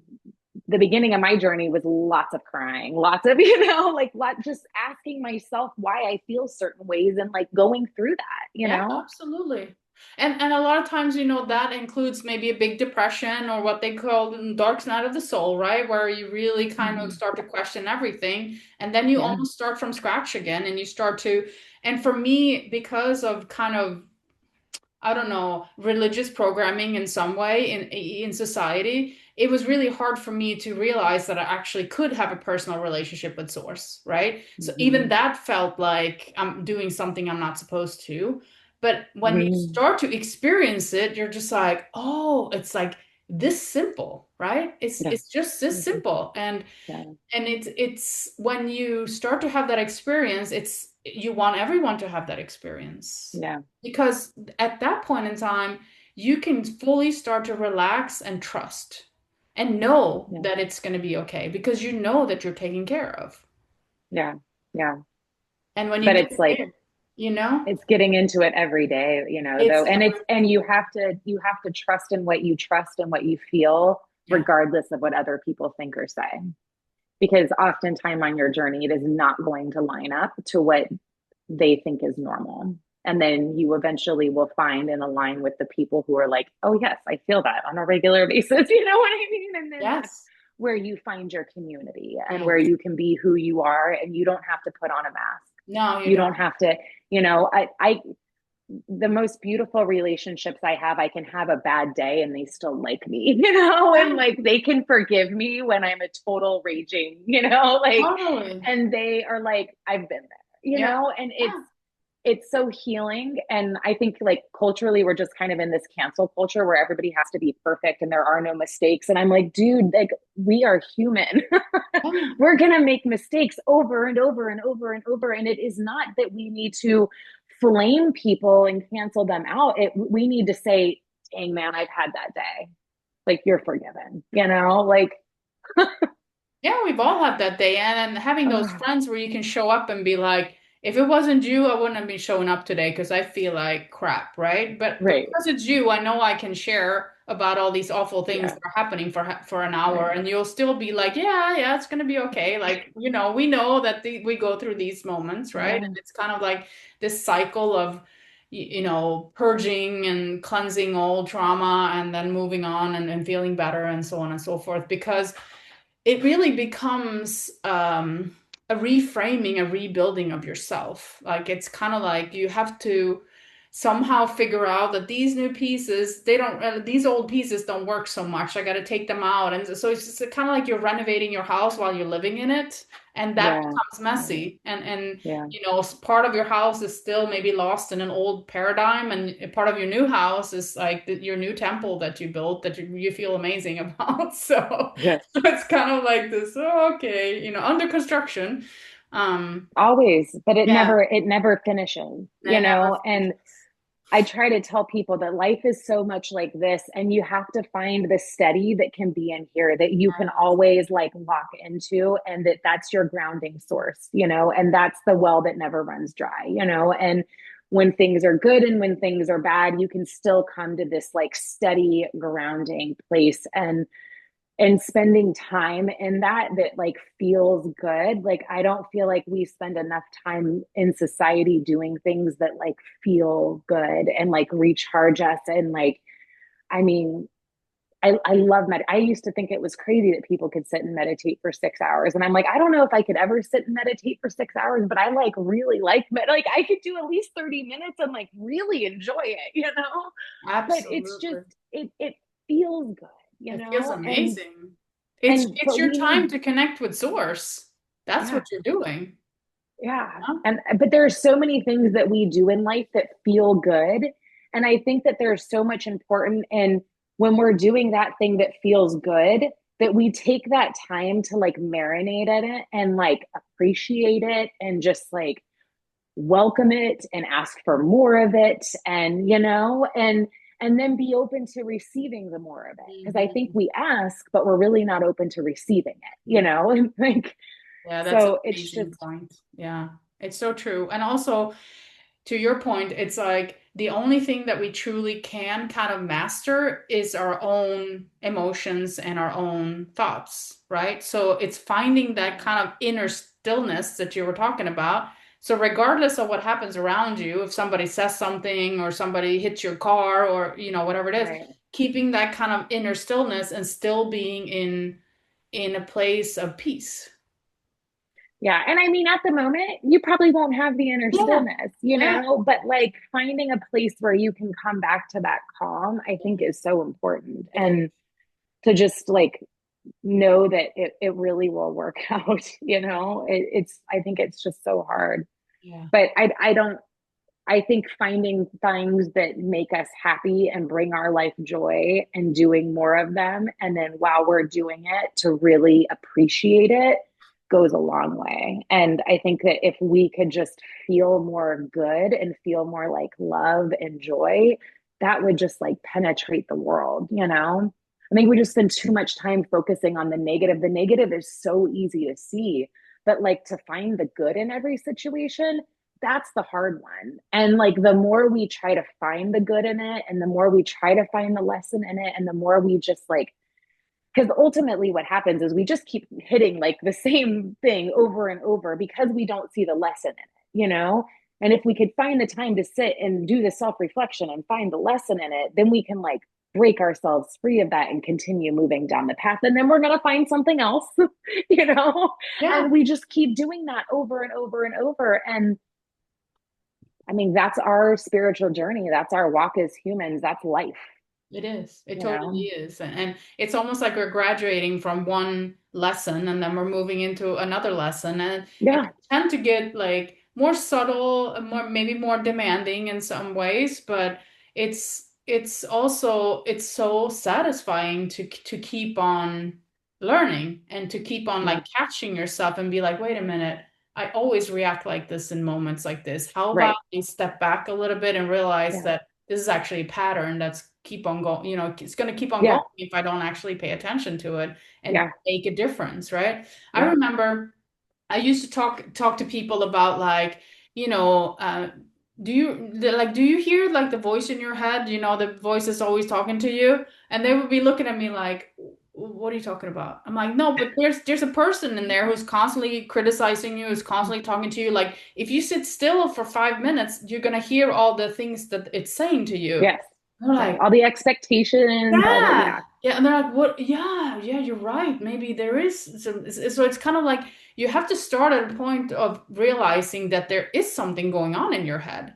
the beginning of my journey was lots of crying, lots of, like just asking myself why I feel certain ways and like going through that, Yeah, absolutely. And a lot of times, you know, that includes maybe a big depression or what they call the dark night of the soul, right? Where you really kind of start to question everything. And then you Yeah. almost start from scratch again and you start to, and for me, because of kind of I don't know, religious programming in some way in society, it was really hard for me to realize that I actually could have a personal relationship with source, right? So even Mm-hmm. that felt like I'm doing something I'm not supposed to. But when you Mm-hmm. start to experience it, you're just like, oh, it's like this simple, right? Yeah. It's just this Mm-hmm. simple. Yeah. And it's when you start to have that experience, it's you want everyone to have that experience. Yeah. Because at that point in time, you can fully start to relax and trust and know Yeah. that it's going to be okay because you know that you're taken care of. Yeah. Yeah. And when you But get it's like there, you know, it's getting into it every day, it's though. And you have to trust in what you trust and what you feel, yeah, regardless of what other people think or say. Because oftentimes on your journey, it is not going to line up to what they think is normal. And then you eventually will find and align with the people who are like, oh, yes, I feel that on a regular basis. You know what I mean? And then that's yes, where you find your community and where yes. you can be who you are and you don't have to put on a mask. No, you You don't. don't have to, the most beautiful relationships I have, I can have a bad day and they still like me, and Yeah, like they can forgive me when I'm a total raging, like, totally. and they are like, I've been there, Yeah, and it's, yeah, so healing. And I think like culturally, we're just kind of in this cancel culture where everybody has to be perfect and there are no mistakes. And I'm like, dude, like we are human. yeah. We're going to make mistakes over and over and over and over. And it is not that we need to flame people and cancel them out. We need to say, dang, man, I've had that day. Like, you're forgiven, like, Yeah, we've all had that day. And having those Oh, friends where you can show up and be like, if it wasn't you, I wouldn't have been showing up today because I feel like crap, right? But right. because it's you, I know I can share about all these awful things Yeah. that are happening for an hour, Right. and you'll still be like, yeah, yeah, it's gonna be okay. Like, we know that we go through these moments, right? And Yeah. it's kind of like this cycle of purging and cleansing old trauma and then moving on and feeling better and so on and so forth. Because it really becomes a reframing, a rebuilding of yourself. Like it's kind of like you have to somehow figure out that these new pieces, they don't, these old pieces don't work so much. I got to take them out. And so it's just kind of like you're renovating your house while you're living in it. And that Yeah. becomes Yeah. messy. And Yeah. part of your house is still maybe lost in an old paradigm, and part of your new house is like your new temple that you built that you feel amazing about. So Yes. it's kind of like this, oh, okay, under construction. Always, but Yeah, it never finishes, that never and finishes. I try to tell people that life is so much like this, and you have to find the steady that can be in here that you can always like lock into, and that's your grounding source, and that's the well that never runs dry, and when things are good and when things are bad, you can still come to this like steady grounding place, and spending time in that like feels good. Like I don't feel like we spend enough time in society doing things that like feel good and like recharge us, and like I mean I love I used to think it was crazy that people could sit and meditate for 6 hours, and I'm like, I don't know if I could ever sit and meditate for 6 hours, but I like really like I could do at least 30 minutes and like really enjoy it, but it's just Absolutely. it feels good, It feels and amazing. It's and it's but your we time need, to connect with source. That's yeah, what you're doing. yeah. Huh? And but there are so many things that we do in life that feel good, and I think that there's so much important in when we're doing that thing that feels good, that we take that time to like marinate in it and like appreciate it and just like welcome it and ask for more of it, and and then be open to receiving the more of it, because I think Mhm. we ask but we're really not open to receiving it, like, Yeah, that's an so it's amazing just, point. Yeah, it's so true. And also, to your point, it's like the only thing that we truly can kind of master is our own emotions and our own thoughts, right? So it's finding that yeah, kind of inner stillness that you were talking about. So regardless of what happens around you, if somebody says something or somebody hits your car or whatever it is, right. keeping that kind of inner stillness and still being in a place of peace. Yeah. And I mean, at the moment, you probably won't have the inner Yeah, stillness, yeah, but like finding a place where you can come back to that calm, I think is so important. it is. And to just like know that it really will work out, I think it's just so hard. Yeah. But I don't, I think finding things that make us happy and bring our life joy and doing more of them. And then while we're doing it, to really appreciate it goes a long way. And I think that if we could just feel more good and feel more like love and joy, that would just like penetrate the world. I think we just spend too much time focusing on the negative. The negative is so easy to see, but like to find the good in every situation, that's the hard one. And like the more we try to find the good in it, and the more we try to find the lesson in it, and the more we just like, because ultimately what happens is we just keep hitting like the same thing over and over because we don't see the lesson in it. And if we could find the time to sit and do the self reflection and find the lesson in it, then we can like break ourselves free of that and continue moving down the path. And then we're going to find something else, you know? Yeah. And we just keep doing that over and over and over. And I mean, that's our spiritual journey. That's our walk as humans. That's life, It is. It you totally know? is. And it's almost like we're graduating from one lesson and then we're moving into another lesson. And Yeah, they tend to get like more subtle, more maybe more demanding in some ways, but it's so satisfying to keep on learning and to keep on yeah, like catching yourself and be like, wait a minute, I always react like this in moments like this. How about right. I step back a little bit and realize Yeah, that this is actually a pattern keep on going, it's going to keep on going Yeah. if I don't actually pay attention to it and Yeah. make a difference, right? I Yeah. remember I used to talk to people about like, you know, do you hear like the voice in your head? The voice is always talking to you, and they would be looking at me like, "What are you talking about?" I'm like, "No, but there's a person in there who's constantly criticizing you, who's constantly talking to you. Like, if you sit still for 5 minutes, you're gonna hear all the things that it's saying to you." Yes. They're Right. like, All the expectations, all the, yeah. yeah. Yeah. And they're like, what? Yeah, yeah, you're right. Maybe there is some. So it's kind of like you have to start at a point of realizing that there is something going on in your head.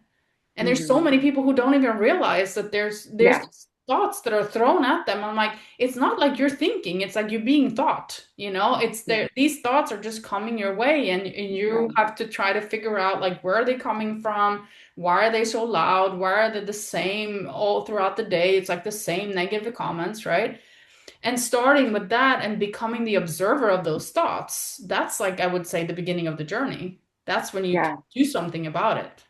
And there's so Hmm. many people who don't even realize that there's Yeah. these thoughts that are thrown at them. I'm like, it's not like you're thinking, it's like you're being thought, it's Yeah. there, these thoughts are just coming your way, and you Right. have to try to figure out like where are they coming from, why are they so loud, why are they the same all throughout the day, it's like the same negative comments, right? And starting with that and becoming the observer of those thoughts, that's like I would say the beginning of the journey. That's when you can Yeah. do something about it.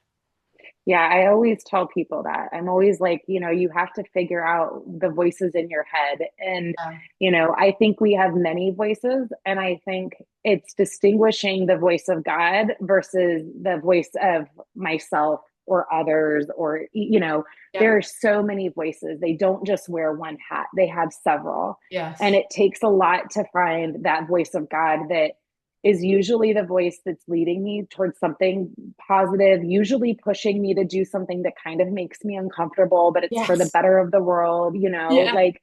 Yeah, I always tell people that. I'm always like, you have to figure out the voices in your head. And, Yeah. I think we have many voices. And I think it's distinguishing the voice of God versus the voice of myself or others, or, Yeah. there are so many voices. They don't just wear one hat, they have several. And Yes. it takes a lot to find that voice of God that is usually the voice that's leading me towards something positive, usually pushing me to do something that kind of makes me uncomfortable, but it's for the Yes. better of the world, Yeah. like,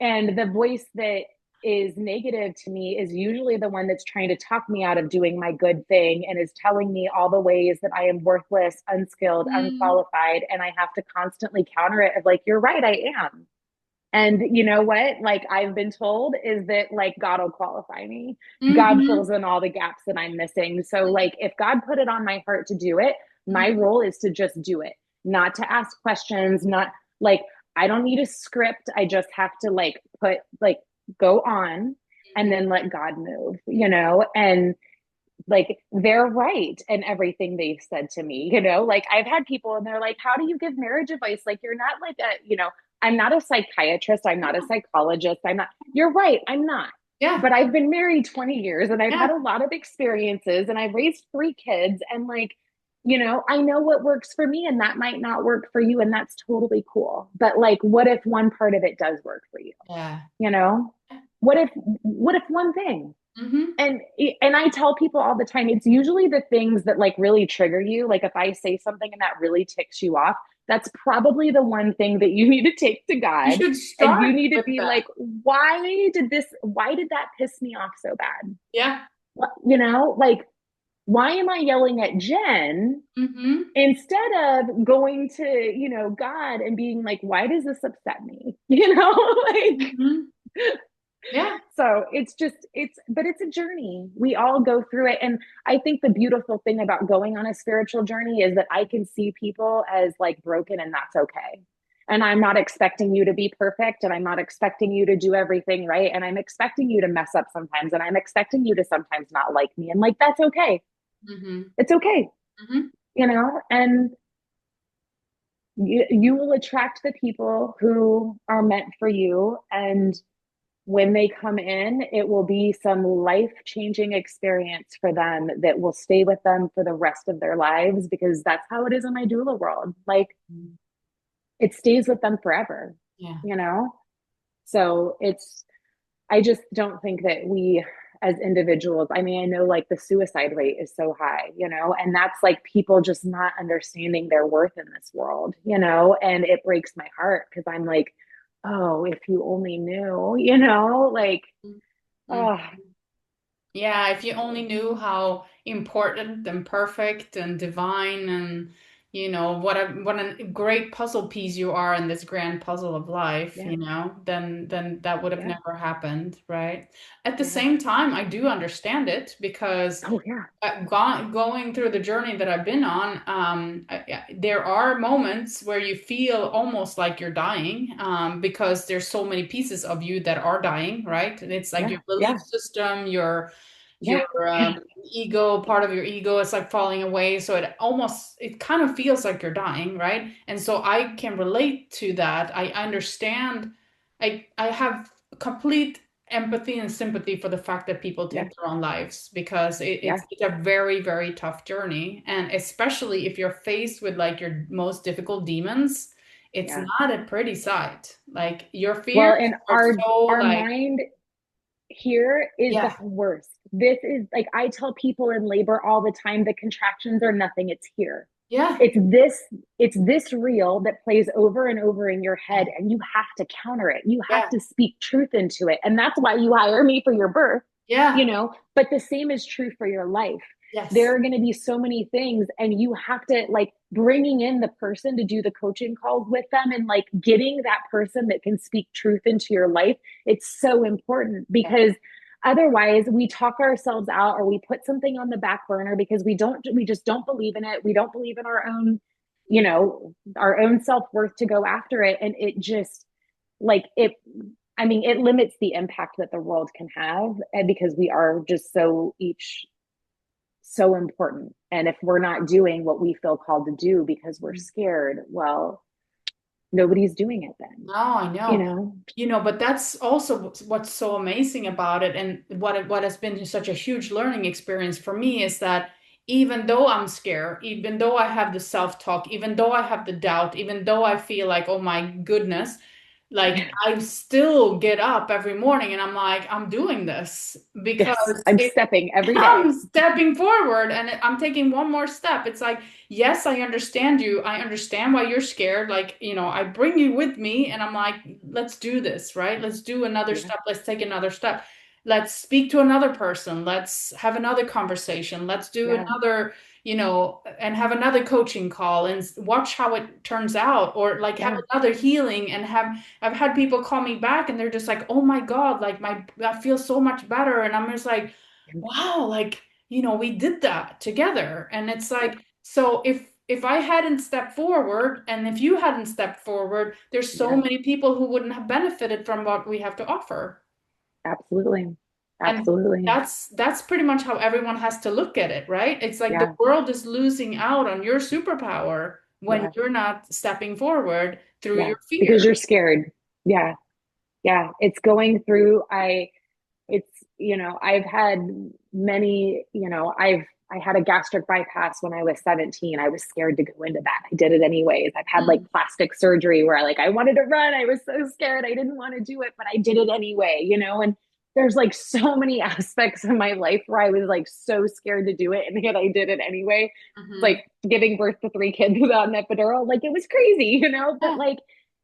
and the voice that is negative to me is usually the one that's trying to talk me out of doing my good thing and is telling me all the ways that I am worthless, unskilled, Mm, unqualified. And I have to constantly counter it of like, you're right, I am. And you know what? Like I've been told is that like God will qualify me. God hmm fills in all the gaps that I'm missing. So like if God put it on my heart to do it, my hmm role is to just do it, not to ask questions, not like I don't need a script. I just have to like put like go on and then let God move. And like they're right in everything they've said to me. Like I've had people and they're like, how do you give marriage advice? Like you're not like I'm not a psychiatrist, I'm not a psychologist, I'm not, you're right, I'm not. Yeah. But I've been married 20 years and I've had Yeah. a lot of experiences and I've raised 3 kids and like, I know what works for me and that might not work for you and that's totally cool. But like what if one part of it does work for you? Yeah. You know? What if one thing? hmm And I tell people all the time, it's usually the things that like really trigger you. Like if I say something and that really ticks you off, that's probably the one thing that you need to take to You God. should And you start need to with be that. like, why did that piss me off so bad? Yeah. Like, why am I yelling at Jen hmm instead of going to, God and being like, why does this upset me? Like, hmm Yeah. so but it's a journey. We all go through it. And I think the beautiful thing about going on a spiritual journey is that I can see people as like broken and that's okay. And I'm not expecting you to be perfect and I'm not expecting you to do everything right. And I'm expecting you to mess up sometimes and I'm expecting you to sometimes not like me. And like, that's okay. hmm It's okay, hmm and you will attract the people who are meant for you. And when they come in, it will be some life changing experience for them that will stay with them for the rest of their lives because that's how it is in my doula world. Like it stays with them forever, Yeah. you know? So I just don't think that we as individuals, I mean, I know like the suicide rate is so high, and that's like people just not understanding their worth in this world. And it breaks my heart because I'm like, oh, if you only knew, like, Mhm. oh, Yeah, if you only knew how important and perfect and divine and what a great puzzle piece you are in this grand puzzle of life, yeah, then that would have yeah, never happened, right? At the yeah. same time, I do understand it because Oh, yeah, going through the journey that I've been on, there are moments where you feel almost like you're dying, because there's so many pieces of you that are dying, right? And it's like yeah, your belief yeah, system, Yeah. your Yeah. ego, part of your ego is like falling away. So it kind of feels like you're dying, right? And so I can relate to that. I understand. I have complete empathy and sympathy for the fact that people Yeah. take their own lives because Yeah. it's a very, very tough journey. And especially if you're faced with like your most difficult demons, it's Yeah. not a pretty sight. Like your Well, fears and are so our like, mind here is the yeah, worst. This is like I tell people in labor all the time, the contractions are nothing, it's here. yeah, It's this reel that plays over and over in your yeah, head, and you have to counter it. You have yeah, to speak truth into it. And that's why you hire me for your birth, yeah, but the same is true for your life. There yes, are going to be so many things, and you have to like bringing in the person to do the coaching calls with them and like getting that person that can speak truth into your life. It's so important yeah, because otherwise we talk ourselves out or we put something on the back burner because we just don't believe in it. We don't believe in our own, our own self-worth to go after it. And it just like it I mean, it limits the impact that the world can have because we are just so each so important. And if we're not doing what we feel called to do because we're scared, well, nobody's doing it then, no, I you know. know? But that's also what's so amazing about it, and what has been such a huge learning experience for me is that even though I'm scared, even though I have the self-talk, even though I have the doubt, even though I feel like, oh my goodness, like I still get up every morning and I'm like, I'm doing this Yes, because I'm stepping every day. I'm stepping forward and I'm taking one more step. It's like, yes, I understand you. I understand why you're scared. Like, I bring you with me and I'm like, let's do this, right? Let's do another Yeah, step. Let's take another step. Let's speak to another person. Let's have another conversation. Let's do yeah, another, and have another coaching call and watch how it turns out, or like have yeah, another healing and I've had people call me back and they're just like, oh my God, like I feel so much better. And I'm just like, wow, like, we did that together. And it's yeah, like, so if I hadn't stepped forward and if you hadn't stepped forward, there's so yeah, many people who wouldn't have benefited from what we have to offer. absolutely. And Absolutely. that's pretty much how everyone has to look at it, right? It's like the Yeah, world is losing out on your superpower when yeah, you're not stepping forward through yeah. your Because fear. you're scared. Yeah, yeah. It's going through, it's, I've had many, I had a gastric bypass when I was 17. I was scared to go into that. I did it anyways. I've had like Mm. plastic surgery where I wanted to run. I was so scared. I didn't want to do it, but I did it anyway. And there's like so many aspects of my life where I was like so scared to do it. And yet I did it anyway. It's Hmm. like giving birth to three kids without an epidural. Like it was crazy. But Yeah. like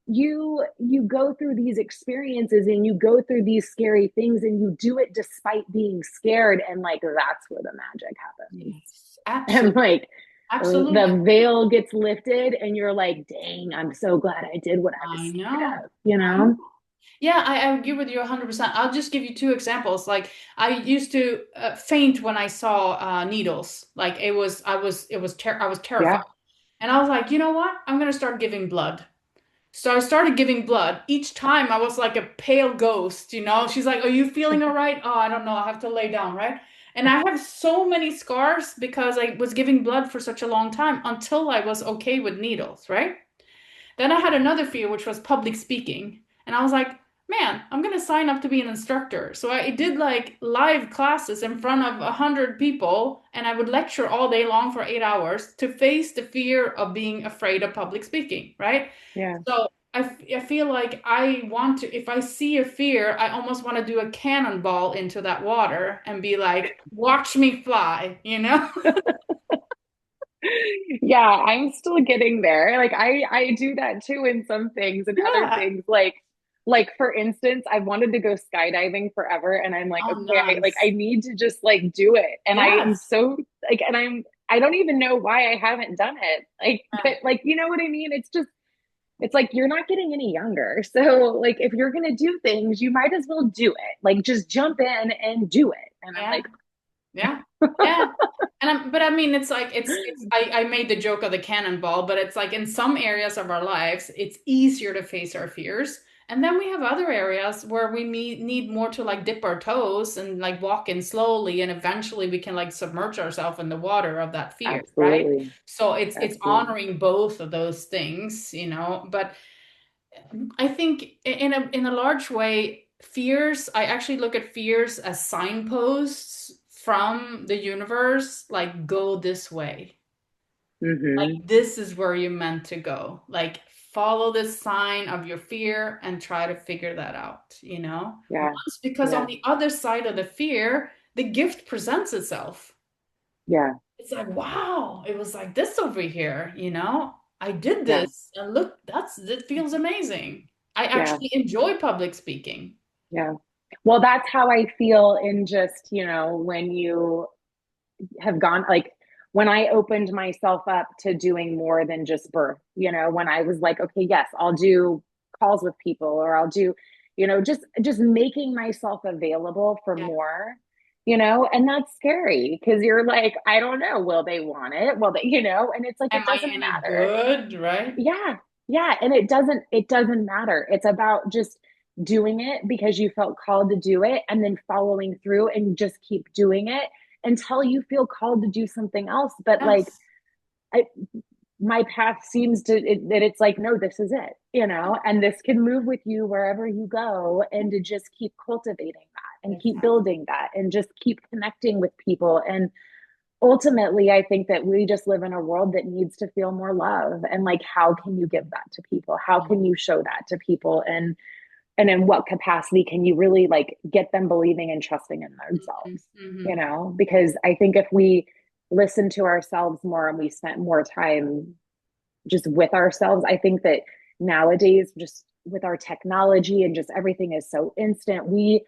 you go through these experiences and you go through these scary things and you do it despite being scared, and like that's where the magic happens. Yes. And Absolutely. like Absolutely. the veil gets lifted and you're like, dang, I'm so glad I did what I was I scared know. of, you I know? know. Yeah, I agree with you 100%. I'll just give you two examples. Like I used to faint when I saw needles. Like I was terrified. Yeah. And I was like, you know what? I'm gonna start giving blood. So I started giving blood. Each time I was like a pale ghost. She's like, are you feeling all right? Oh, I don't know. I have to lay down, right? And I have so many scars because I was giving blood for such a long time until I was okay with needles, right? Then I had another fear, which was public speaking. And I was like, man, I'm going to sign up to be an instructor. So I did like live classes in front of 100 people, and I would lecture all day long for 8 hours to face the fear of being afraid of public speaking, right? Yeah. So I feel like I want to, if I see a fear, I almost want to do a cannonball into that water and be like, watch me fly? Yeah, I'm still getting there. Like I do that too in some things, and other Yeah. things like for instance, I wanted to go skydiving forever, and I'm like, Oh, okay, I nice. need to just like do it. And I am Yes. so like and I don't even know why I haven't done it. Like Yeah. but like you know what I mean? It's like you're not getting any younger. So like if you're going to do things, you might as well do it. Like just jump in and do it. And I'm Yeah. like, Yeah. Yeah. But I mean, it's like, I made the joke of the cannonball, but it's like in some areas of our lives, it's easier to face our fears. And then we have other areas where we need more to like dip our toes and like walk in slowly, and eventually we can like submerge ourselves in the water of that fear, right? Absolutely. So it's Absolutely. honoring both of those things, but I think in a large way, fears, I actually look at fears as signposts from the universe, like go this way. Like Hmm. this is where you're meant to go. Like follow this sign of your fear and try to figure that out. Yeah. Once, because on Yeah. the other side of the fear, the gift presents itself. Yeah. It's like, wow, it was like this over here. I did Yeah. this and look, it feels amazing. I Yeah. actually enjoy public speaking. Yeah. Well, that's how I feel in just, when you have gone, like when I opened myself up to doing more than just birth, when I was like, okay, yes, I'll do calls with people, or I'll do, just making myself available for Yeah. more, and that's scary because you're like, I don't know, will they want it? Will they, and it's like, Am it I doesn't any matter. good, right? Yeah. Yeah. And it doesn't matter. It's about just doing it because you felt called to do it, and then following through and just keep doing it until you feel called to do something else. But like, Yes. I, my path seems that it's like, no, this is it, and this can move with you wherever you go, and to just keep cultivating that and keep Exactly. building that and just keep connecting with people. And ultimately, I think that we just live in a world that needs to feel more love. And like, how can you give that to people? How can you show that to people? And in what capacity can you really like get them believing and trusting in themselves? Mm-hmm. Because I think if we listen to ourselves more and we spent more time just with ourselves, I think that nowadays, just with our technology and just everything is so instant, we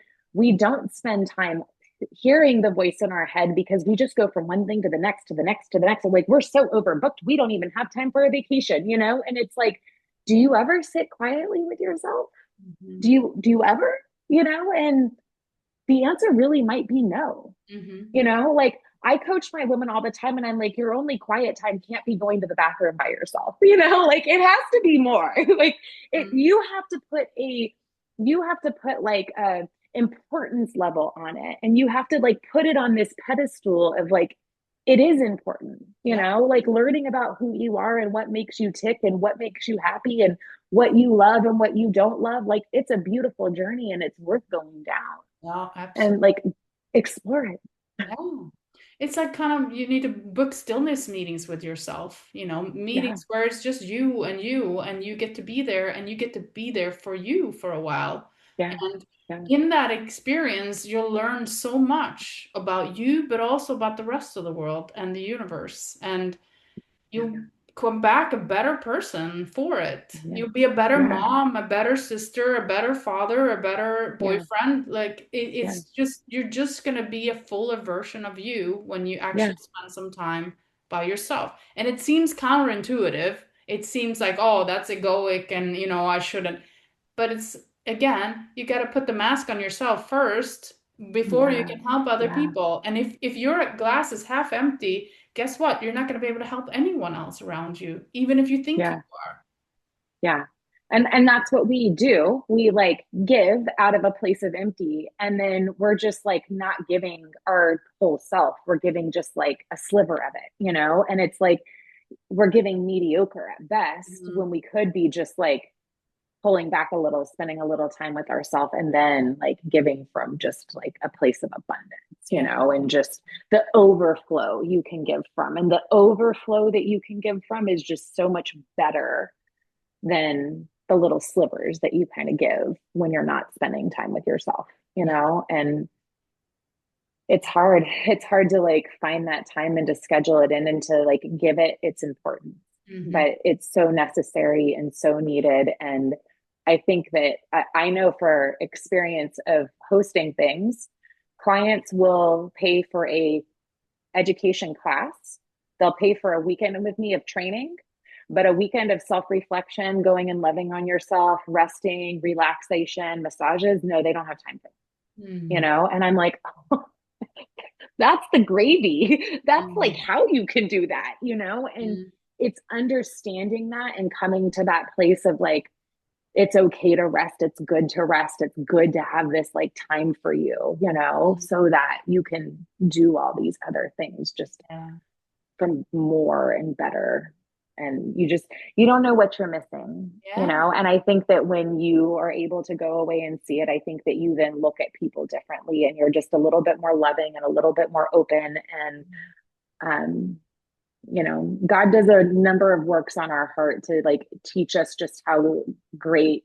don't spend time hearing the voice in our head because we just go from one thing to the next to the next to the next. And like, we're so overbooked, we don't even have time for a vacation, and it's like, do you ever sit quietly with yourself? Mm-hmm. Do you ever, and the answer really might be no. Mm-hmm. Like, I coach my women all the time, and I'm like, your only quiet time can't be going to the bathroom by yourself. Like, it has to be more. Like, it Mm-hmm. you have to put like a importance level on it, and you have to like put it on this pedestal of like, it is important, Yeah. like learning about who you are and what makes you tick and what makes you happy and what you love and what you don't love. Like, it's a beautiful journey and it's worth going down Yeah, and absolutely. like explore it. Yeah. It's like kind of you need to book stillness meetings with yourself, Yeah. meetings where it's just you and you get to be there and you get to be there for you for a while. Yeah. And Yeah. in that experience, you'll learn so much about you, but also about the rest of the world and the universe. And Yeah. you'll come back a better person for it. Yeah. You'll be a better Yeah. mom, a better sister, a better father, a better Yeah. boyfriend. Like Yeah. it's just you're just gonna be a fuller version of you when you Yeah. actually spend some time by yourself. And it seems counterintuitive. It seems like, oh, that's egoic and I shouldn't. But it's again, you got to put the mask on yourself first before you Yeah. can help other Yeah. people. And if your glass is half empty, guess what? You're not going to be able to help anyone else around you, even if you think you Yeah. are. Yeah. And that's what we do. We like give out of a place of empty, and then we're just like not giving our whole self. We're giving just like a sliver of it, And it's like we're giving mediocre at best Mhm. when we could be just like pulling back a little, spending a little time with ourselves, and then like giving from just like a place of abundance, Yeah. and just the overflow you can give from. And the overflow that you can give from is just so much better than the little slivers that you kind of give when you're not spending time with yourself, Yeah. and it's hard to like find that time and to schedule it in and to like give it its importance, Hmm. but it's so necessary and so needed. And I think that I know for experience of hosting things, clients will pay for a education class, they'll pay for a weekend with me of training, but a weekend of self-reflection, going and loving on yourself, resting, relaxation, massages, no, they don't have time for, Hmm. and I'm like, that's the gravy. That's like Hmm. how you can do that. And it's understanding that and coming to that place of like, it's okay to rest. It's good to rest. It's good to have this like time for you, so that you can do all these other things just Yeah. from more and better. And you don't know what you're missing, Yeah. and I think that when you are able to go away and see it, I think that you then look at people differently, and you're just a little bit more loving and a little bit more open. And um God does a number of works on our heart to like teach us just how great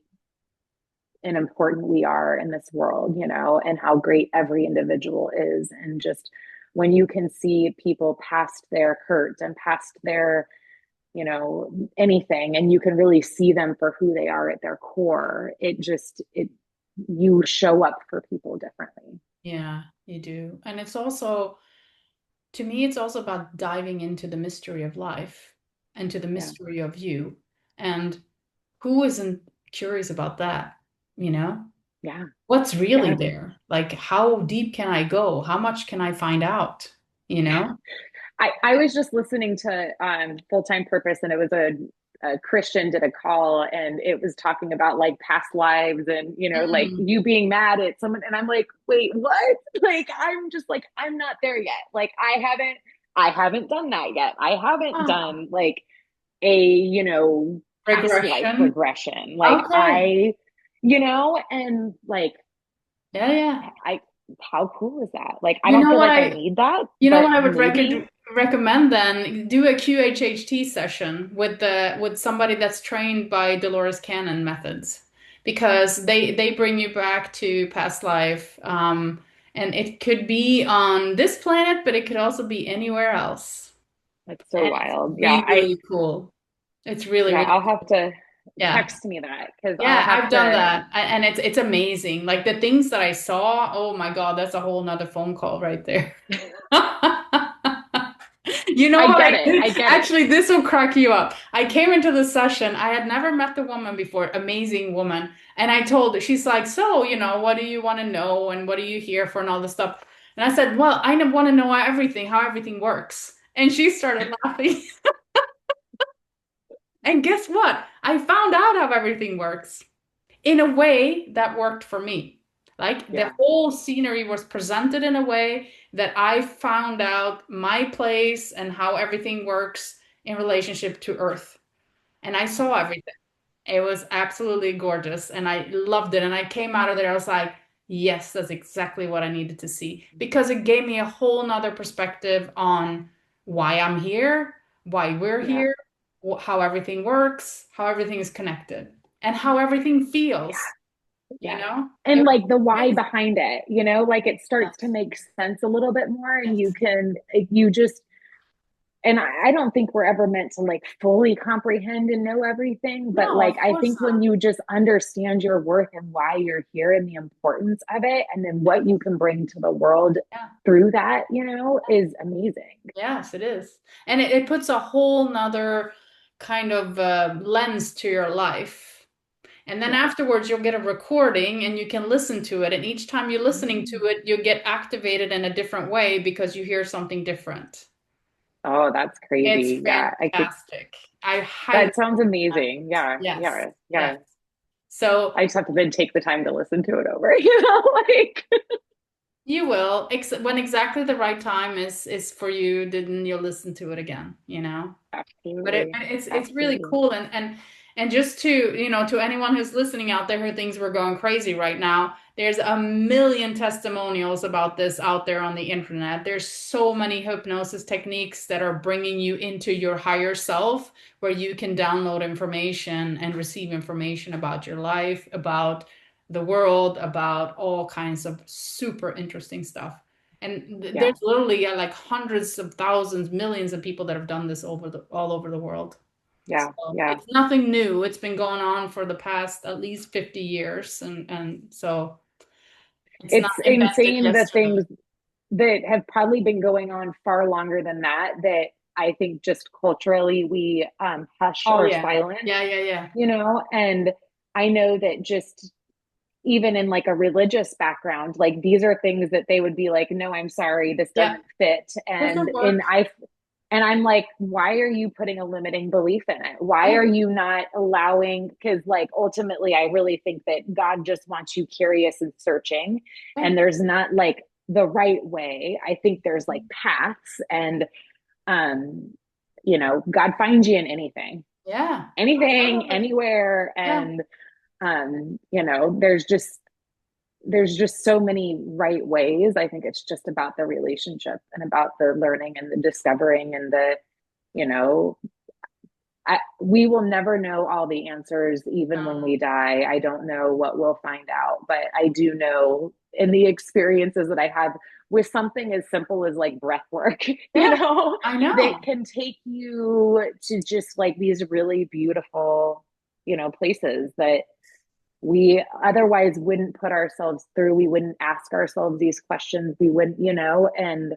and important we are in this world, and how great every individual is. And just when you can see people past their hurt and past their, anything, and you can really see them for who they are at their core, you show up for people differently. Yeah, you do. And it's also, to me, it's also about diving into the mystery of life and to the Yeah. mystery of you. And who isn't curious about that? You know, Yeah. what's really Yeah. there? Like, how deep can I go? How much can I find out? You know? I was just listening to Full Time Purpose, and it was a Christian did a call, and it was talking about like past lives, and like Mm. you being mad at someone, and I'm like, wait, what? Like I'm just like, I'm not there yet. Like I haven't done that yet. I haven't Ah, done like a past life regression. regression. Like Okay. and like Yeah, yeah. I how cool is that? Like I You don't know feel what like I I need that, You know but what I would maybe. recommend then? Do a QHHT session with somebody that's trained by Dolores Cannon methods because they bring you back to past life. And it could be on this planet, but it could also be anywhere else. It's so And it's wild. Yeah, really cool. It's really, yeah, really I'll have cool. to Yeah. text me that because I'll Yeah, have I've done to. that. And it's amazing. Like the things that I saw, oh my God, that's a whole nother phone call right there. You know I what get I it. did? I get it. Actually, this will crack you up. I came into the session. I had never met the woman before, amazing woman. And I told her, she's like, so, what do you want to know? And what are you here for? And all this stuff. And I said, well, I want to know everything, how everything works. And she started laughing. And guess what? I found out how everything works in a way that worked for me. Like the Yeah, whole scenery was presented in a way that I found out my place and how everything works in relationship to Earth. And I saw yeah, everything. It was absolutely gorgeous and I loved it. And I came out of there, I was like, yes, that's exactly what I needed to see because it gave me a whole nother perspective on why I'm here, why we're yeah, here, how everything works, how everything is connected, and how everything yeah, feels, you yeah. know? It And was like the why amazing. behind it, like it starts to Yes, make sense a little bit more, and yes. you just, and I don't think we're ever meant to like fully comprehend and know everything, but No, like of I course think when not. you just understand your worth and why you're here and the importance of it, and then what you can bring to the world Yeah. through that, is amazing. Yes, it is. And it puts a whole nother kind of lens to your life. And then Yeah. afterwards, you'll get a recording and you can listen to it. And each time you're listening to Mm. it, you get activated in a different way because you hear something different. Oh, that's It's crazy. Yeah, I could. fantastic. I highly That sounds recommend amazing. it. Yeah, Yes, yeah, yes. yeah. So I just have to then take the time to listen to it over, like. you will, ex when exactly the right time is for you, then you'll listen to it again. But Absolutely. it's really Absolutely. cool and just to anyone who's listening out there who thinks we're going crazy right now, there's a million testimonials about this out there on the internet. There's so many hypnosis techniques that are bringing you into your higher self where you can download information and receive information about your life, about the world, about all kinds of super interesting stuff. And Yeah. there's literally like hundreds of thousands, millions of people that have done this all over the world. Yeah. So Yeah. it's nothing new. It's been going on for the past at least 50 years. And so it's not It's invented insane the yesterday. things that have probably been going on far longer than that I think just culturally we hush Oh or yeah. silence, Yeah, yeah, yeah. and I know that just even in like a religious background, like these are things that they would be like, no, I'm sorry, this Yeah. doesn't fit. And Doesn't work. And I'm like, why are you putting a limiting belief in it? Why Yeah. are you not allowing? Because, like, ultimately, I really think that God just wants you curious and searching. Yeah. And there's not like the right way. I think there's like paths, and, um, God finds you in Yeah. anything, Absolutely. anywhere. Yeah. And, there's just so many right ways. I think it's just about the relationship and about the learning and the discovering and the, you know, we will never know all the answers, even when No. we die. I don't know what we'll find out, but I do know in the experiences that I have with something as simple as like breath work, Yeah. I that know. can take you to just like these really beautiful, places that we otherwise wouldn't put ourselves through. We wouldn't ask ourselves these questions. We wouldn't, and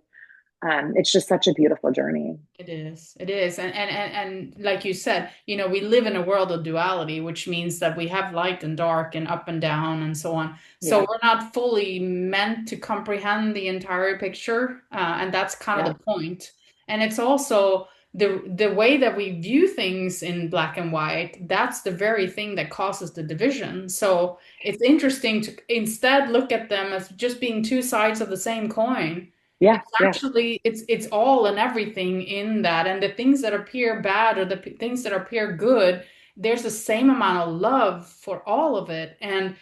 it's just such a beautiful journey. It is. It is. And like you said, we live in a world of duality, which means that we have light and dark and up and down and so on. So Yeah. we're not fully meant to comprehend the entire picture, and that's kind of Yeah. the point. And it's also the way that we view things in black and white, that's the very thing that causes the division. So it's interesting to instead look at them as just being two sides of the same coin. Yeah. It's Yeah. actually it's all and everything in that, and the things that appear bad or the things that appear good, there's the same amount of love for all of it. And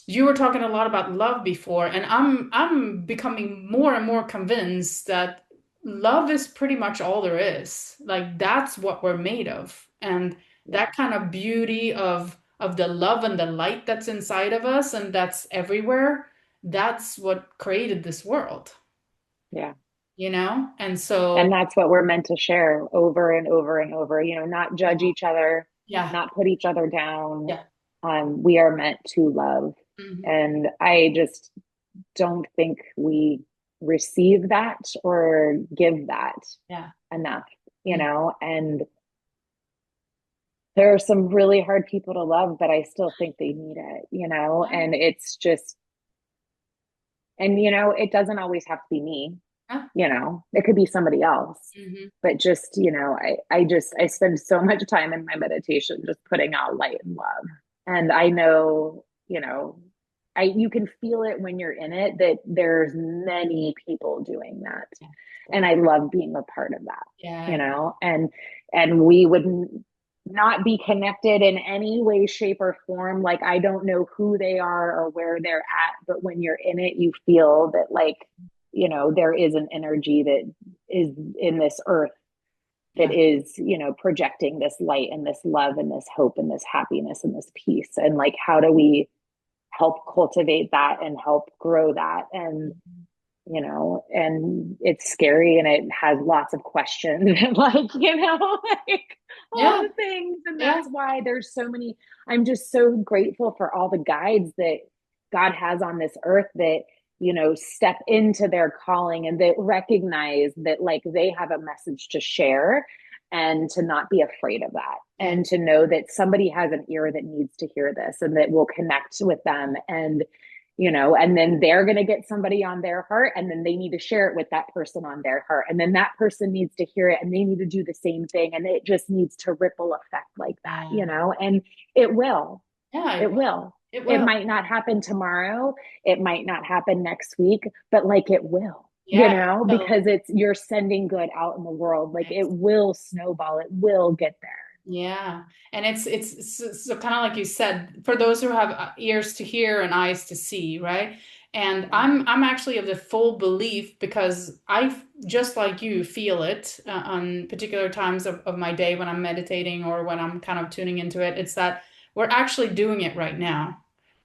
you were talking a lot about love before, and I'm becoming more and more convinced that love is pretty much all there is. Like that's what we're made of, and Yeah. that kind of beauty of the love and the light that's inside of us and that's everywhere, that's what created this world. Yeah. And And so that's what we're meant to share over and over and over, not judge yeah, each other, yeah, not put each other down. yeah, We are meant to love. hmm, And I just don't think we receive that or give that yeah, enough, mm, and there are some really hard people to love, but I still think they need it, yeah, and it's just, and, it doesn't always have to be me, yeah, it could be somebody else. hmm, But just, I spend so much time in my meditation just putting out light and love. And I know, you can feel it when you're in it that there's many people doing that. yeah, of And course, I love being a part of that, yeah, and we wouldn't not be connected in any way, shape, or form. Like, I don't know who they are or where they're at, but when you're in it, you feel that, like, there is an energy that is in this earth that yeah, is, projecting this light and this love and this hope and this happiness and this peace. And, like, how do we help cultivate that and help grow that? And, mhm, and it's scary and it has lots of questions and, like, like all yeah, the things. And yeah, that's why there's so many. I'm just so grateful for all the guides that God has on this earth that, step into their calling and that recognize that, like, they have a message to share, and to not be afraid of that, yeah, and to know that somebody has an ear that needs to hear this and that will connect with them. And, and then they're going to get somebody on their heart, and then they need to share it with that person on their heart. And then that person needs to hear it and they need to do the same thing. And it just needs to ripple effect like that, yeah, and it will. yeah, it It will. will. It It will. might not happen tomorrow. It might not happen next week, but, like, it will, Yeah, it will. because you're sending good out in the world. Like, it It's, will snowball. It will get there. yeah, and it's so kind of like you said, for those who have ears to hear and eyes to see, right? And Yeah. I'm actually of the full belief because I just like you feel it on particular times of my day when I'm meditating or when I'm kind of tuning into it. It's that we're actually doing it right now.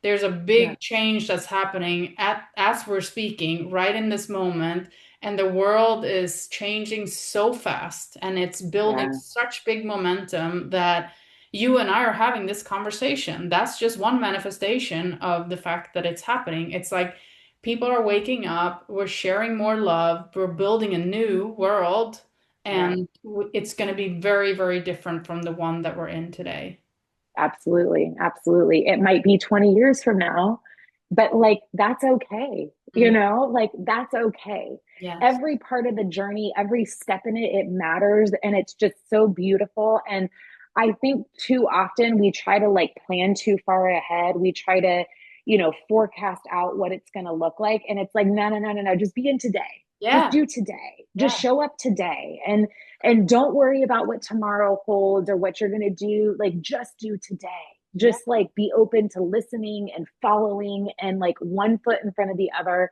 There's a Yeah. big change that's happening at as we're speaking right in this moment, and the world is changing so fast and it's building Yeah. such big momentum that you and I are having this conversation. That's just one manifestation of the fact that it's happening. It's like people are waking up, we're sharing more love, we're building a new world, Yeah. and it's going to be very, very different from the one that we're in today. Absolutely. Absolutely. It might be 20 years from now, but, like, that's okay. you know, like that's okay. Yes. Every part of the journey, every step in it, it matters. And it's just so beautiful. And I think too often we try to like plan too far ahead. We try to, forecast out what it's going to look like. And it's like, no, no, no, no, no, just be in today. Just Yeah. do today. Just Yeah. show up today. And don't worry about what tomorrow holds or what you're going to do. Like just do today. Yeah. Just like be open to listening and following and like one foot in front of the other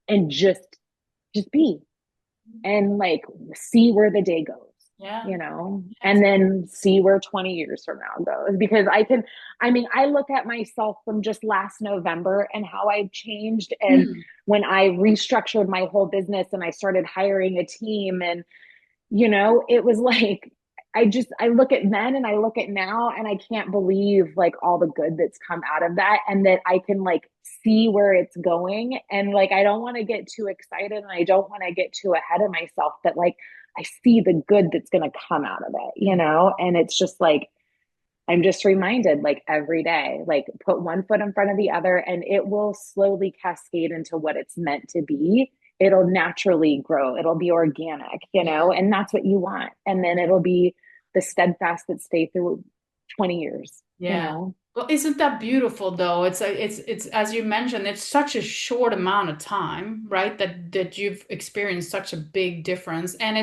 and just be and like see where the day goes, Yeah. and Exactly. then see where 20 years from now goes. Because I look at myself from just last November and how I've changed. And Mm. when I restructured my whole business and I started hiring a team, and it was like I look at then and I look at now and I can't believe like all the good that's come out of that, and that I can like see where it's going. And like I don't want to get too excited and I don't want to get too ahead of myself, but like I see the good that's going to come out of it, and it's just like I'm just reminded like every day, like put one foot in front of the other and it will slowly cascade into what it's meant to be. It'll naturally grow. It'll be organic, Yeah. and that's what you want. And then it'll be the steadfast that stay through 20 years, Yeah. Well, isn't that beautiful though? It's as you mentioned, it's such a short amount of time, right? That you've experienced such a big difference. And Yeah.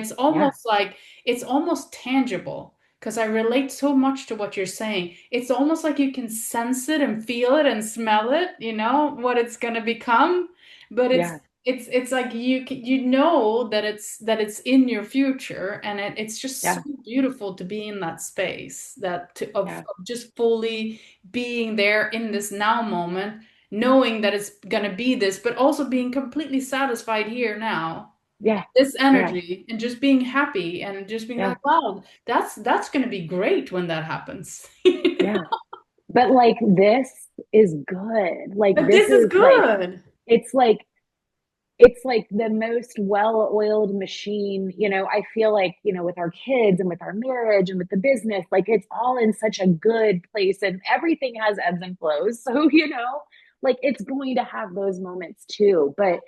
it's almost tangible because I relate so much to what you're saying. It's almost like you can sense it and feel it and smell it, what it's gonna become. But Yeah. it's like you know that it's in your future, and it's just so Yeah. beautiful to be in that space Yeah. of just fully being there in this now moment, knowing that it's gonna be this, but also being completely satisfied here now, Yeah. this Yeah. energy, and just being happy and just being Yeah. like, wow, that's gonna be great when that happens. Yeah. But like this is good. Like But this this is is like good. it's like it's like the most well-oiled machine. I feel like, with our kids and with our marriage and with the business, like it's all in such a good place and everything has ebbs and flows. So, like it's going to have those moments too. But,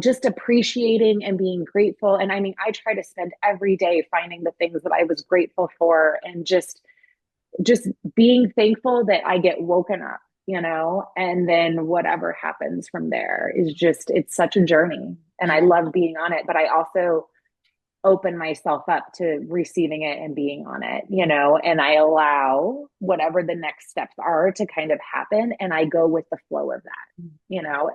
just appreciating and being grateful. And I mean, I try to spend every day finding the things that I was grateful for and just being thankful that I get woken up, and then whatever happens from there is just, it's such a journey. And I Yeah. love being on it, but I also open myself up to receiving it and being on it, and I allow whatever the next steps are to kind of happen. And I go with the flow of that,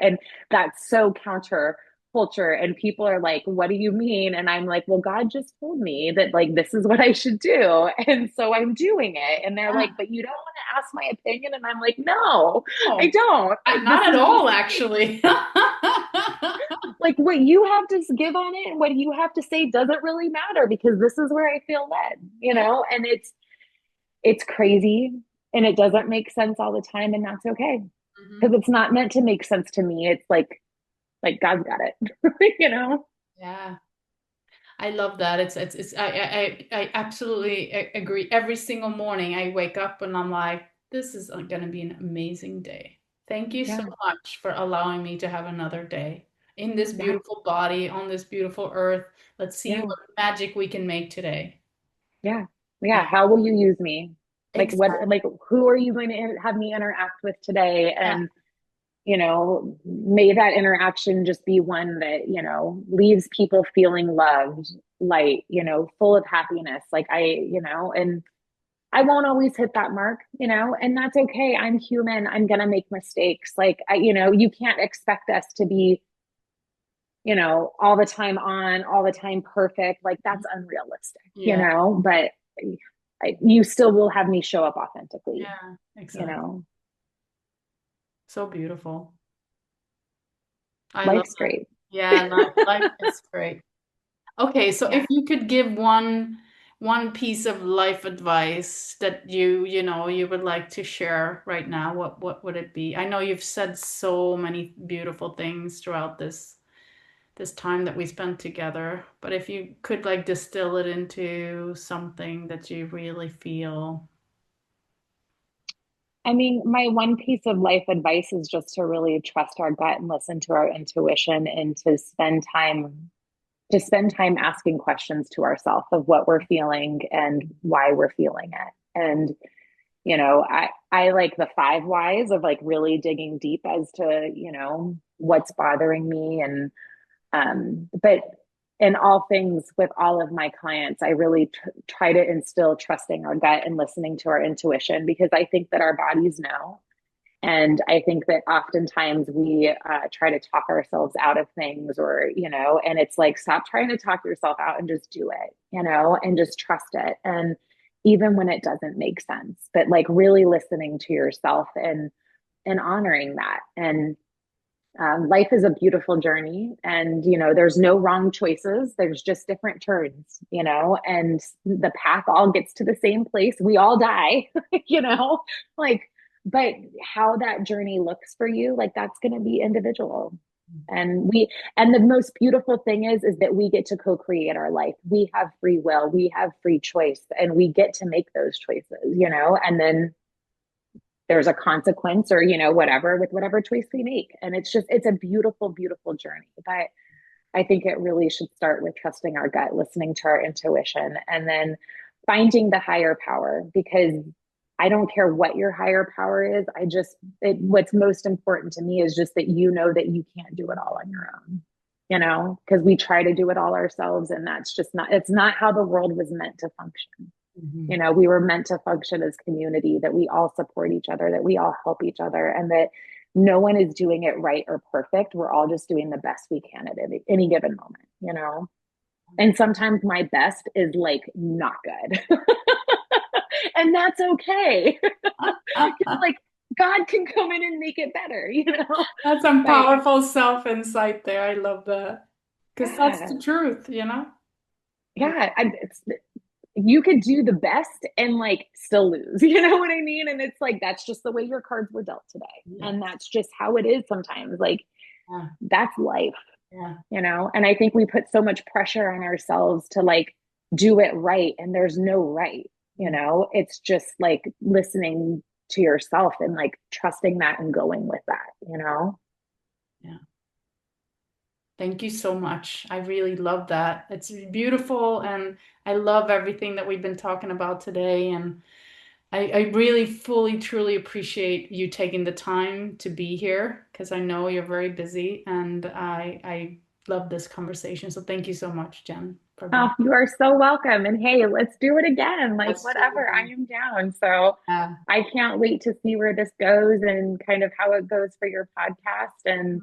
and that's so counter culture. And people are like, what do you mean? And I'm like, well, God just told me that like this is what I should do. And so I'm doing it. And they're like, Yeah. but you don't want to ask my opinion. And I'm like, no, I Oh, don't. Like, this not at is just all, actually. like what you have to give on it and what you have to say doesn't really matter because this is where I feel led, Yeah. and it's crazy and it doesn't make sense all the time, and that's okay Mhm. because it's not meant to make sense to me. It's like God's got it, Yeah. I love that. I absolutely agree. Every single morning I wake up and I'm like, this is going to be an amazing day. Thank you so Yeah, much for allowing me to have another day in this yeah, beautiful body, on this beautiful earth. Let's see yeah, what magic we can make today. yeah, Yeah, yeah. How will you use me? exactly. Like who are you going to have me interact with today? Yeah, And may that interaction just be one that, leaves people feeling loved, light, full of happiness. Like and I won't always hit that mark, and that's okay. I'm human. I'm going to make mistakes. Like, you can't expect us to be, all the time on, all the time perfect. Like, that's unrealistic, yeah, but you still will have me show up authentically, yeah, you exactly. know, So beautiful. I love life's that. great. Yeah, life is great. Okay, so if Yeah. you could give one piece of life advice that you would like to share right now, what would it be? I know you've said so many beautiful things throughout this time that we spent together, but if you could like distill it into something that you really feel. I mean, my one piece of life advice is just to really trust our gut and listen to our intuition and to spend time asking questions to ourselves of what we're feeling and why we're feeling it. And I like the five whys of like really digging deep as to, what's bothering me. And but in all things with all of my clients, I really try to instill trusting our gut and listening to our intuition, because I think that our bodies know. And I think that oftentimes we try to talk ourselves out of things, or, and it's like, stop trying to talk yourself out and just do it, and just trust it. And even when it doesn't make sense, but like really listening to yourself and honoring that. And life is a beautiful journey, and there's no wrong choices, there's just different turns, and the path all gets to the same place, we all die. Like, but how that journey looks for you, like that's going to be individual. And the most beautiful thing is that we get to co-create our life. We have free will, we have free choice, and we get to make those choices, and then there's a consequence, or whatever, with whatever choice we make. And it's a beautiful, beautiful journey. But I think it really should start with trusting our gut, listening to our intuition, and then finding the higher power. Because I don't care what your higher power is, what's most important to me is just that that you can't do it all on your own, because we try to do it all ourselves, and that's just not, it's not how the world was meant to function. Mhm. We were meant to function as community, that we all support each other, that we all help each other, and that no one is doing it right or perfect. We're all just doing the best we can at any given moment. And sometimes my best is like not good. And that's okay. Like, God can come in and make it better. That's some But powerful self-insight there. I love that. Because that's yeah, the truth, you know? Yeah. yeah, you could do the best and like still lose. You know what I mean? And it's like, that's just the way your cards were dealt today. And Yes. that's just how it is sometimes. Like, Yeah. that's life. Yeah. And I think we put so much pressure on ourselves to like do it right, and there's no right. It's just like listening to yourself and like trusting that and going with that. Yeah. Thank you so much. I really love that. It's beautiful, and I love everything that we've been talking about today. And I really fully, truly appreciate you taking the time to be here, because I know you're very busy, and I love this conversation. So thank you so much, Jen, for Oh, being. you are so welcome. And hey, let's do it again. Like, Let's do it whatever, I again. am down. So Yeah. I can't wait to see where this goes and kind of how it goes for your podcast. And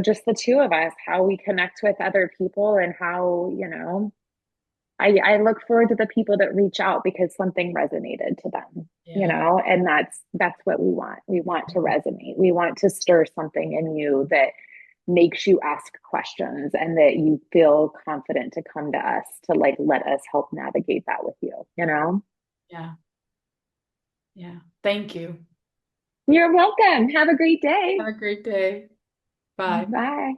just the two of us, how we connect with other people, and how, I look forward to the people that reach out because something resonated to them, Yeah. and that's what we want. We want to resonate. We want to stir something in you that makes you ask questions, and that you feel confident to come to us to like let us help navigate that with you. Yeah. Yeah. Thank you. You're welcome. Have a great day. Have a great day. Bye. Bye.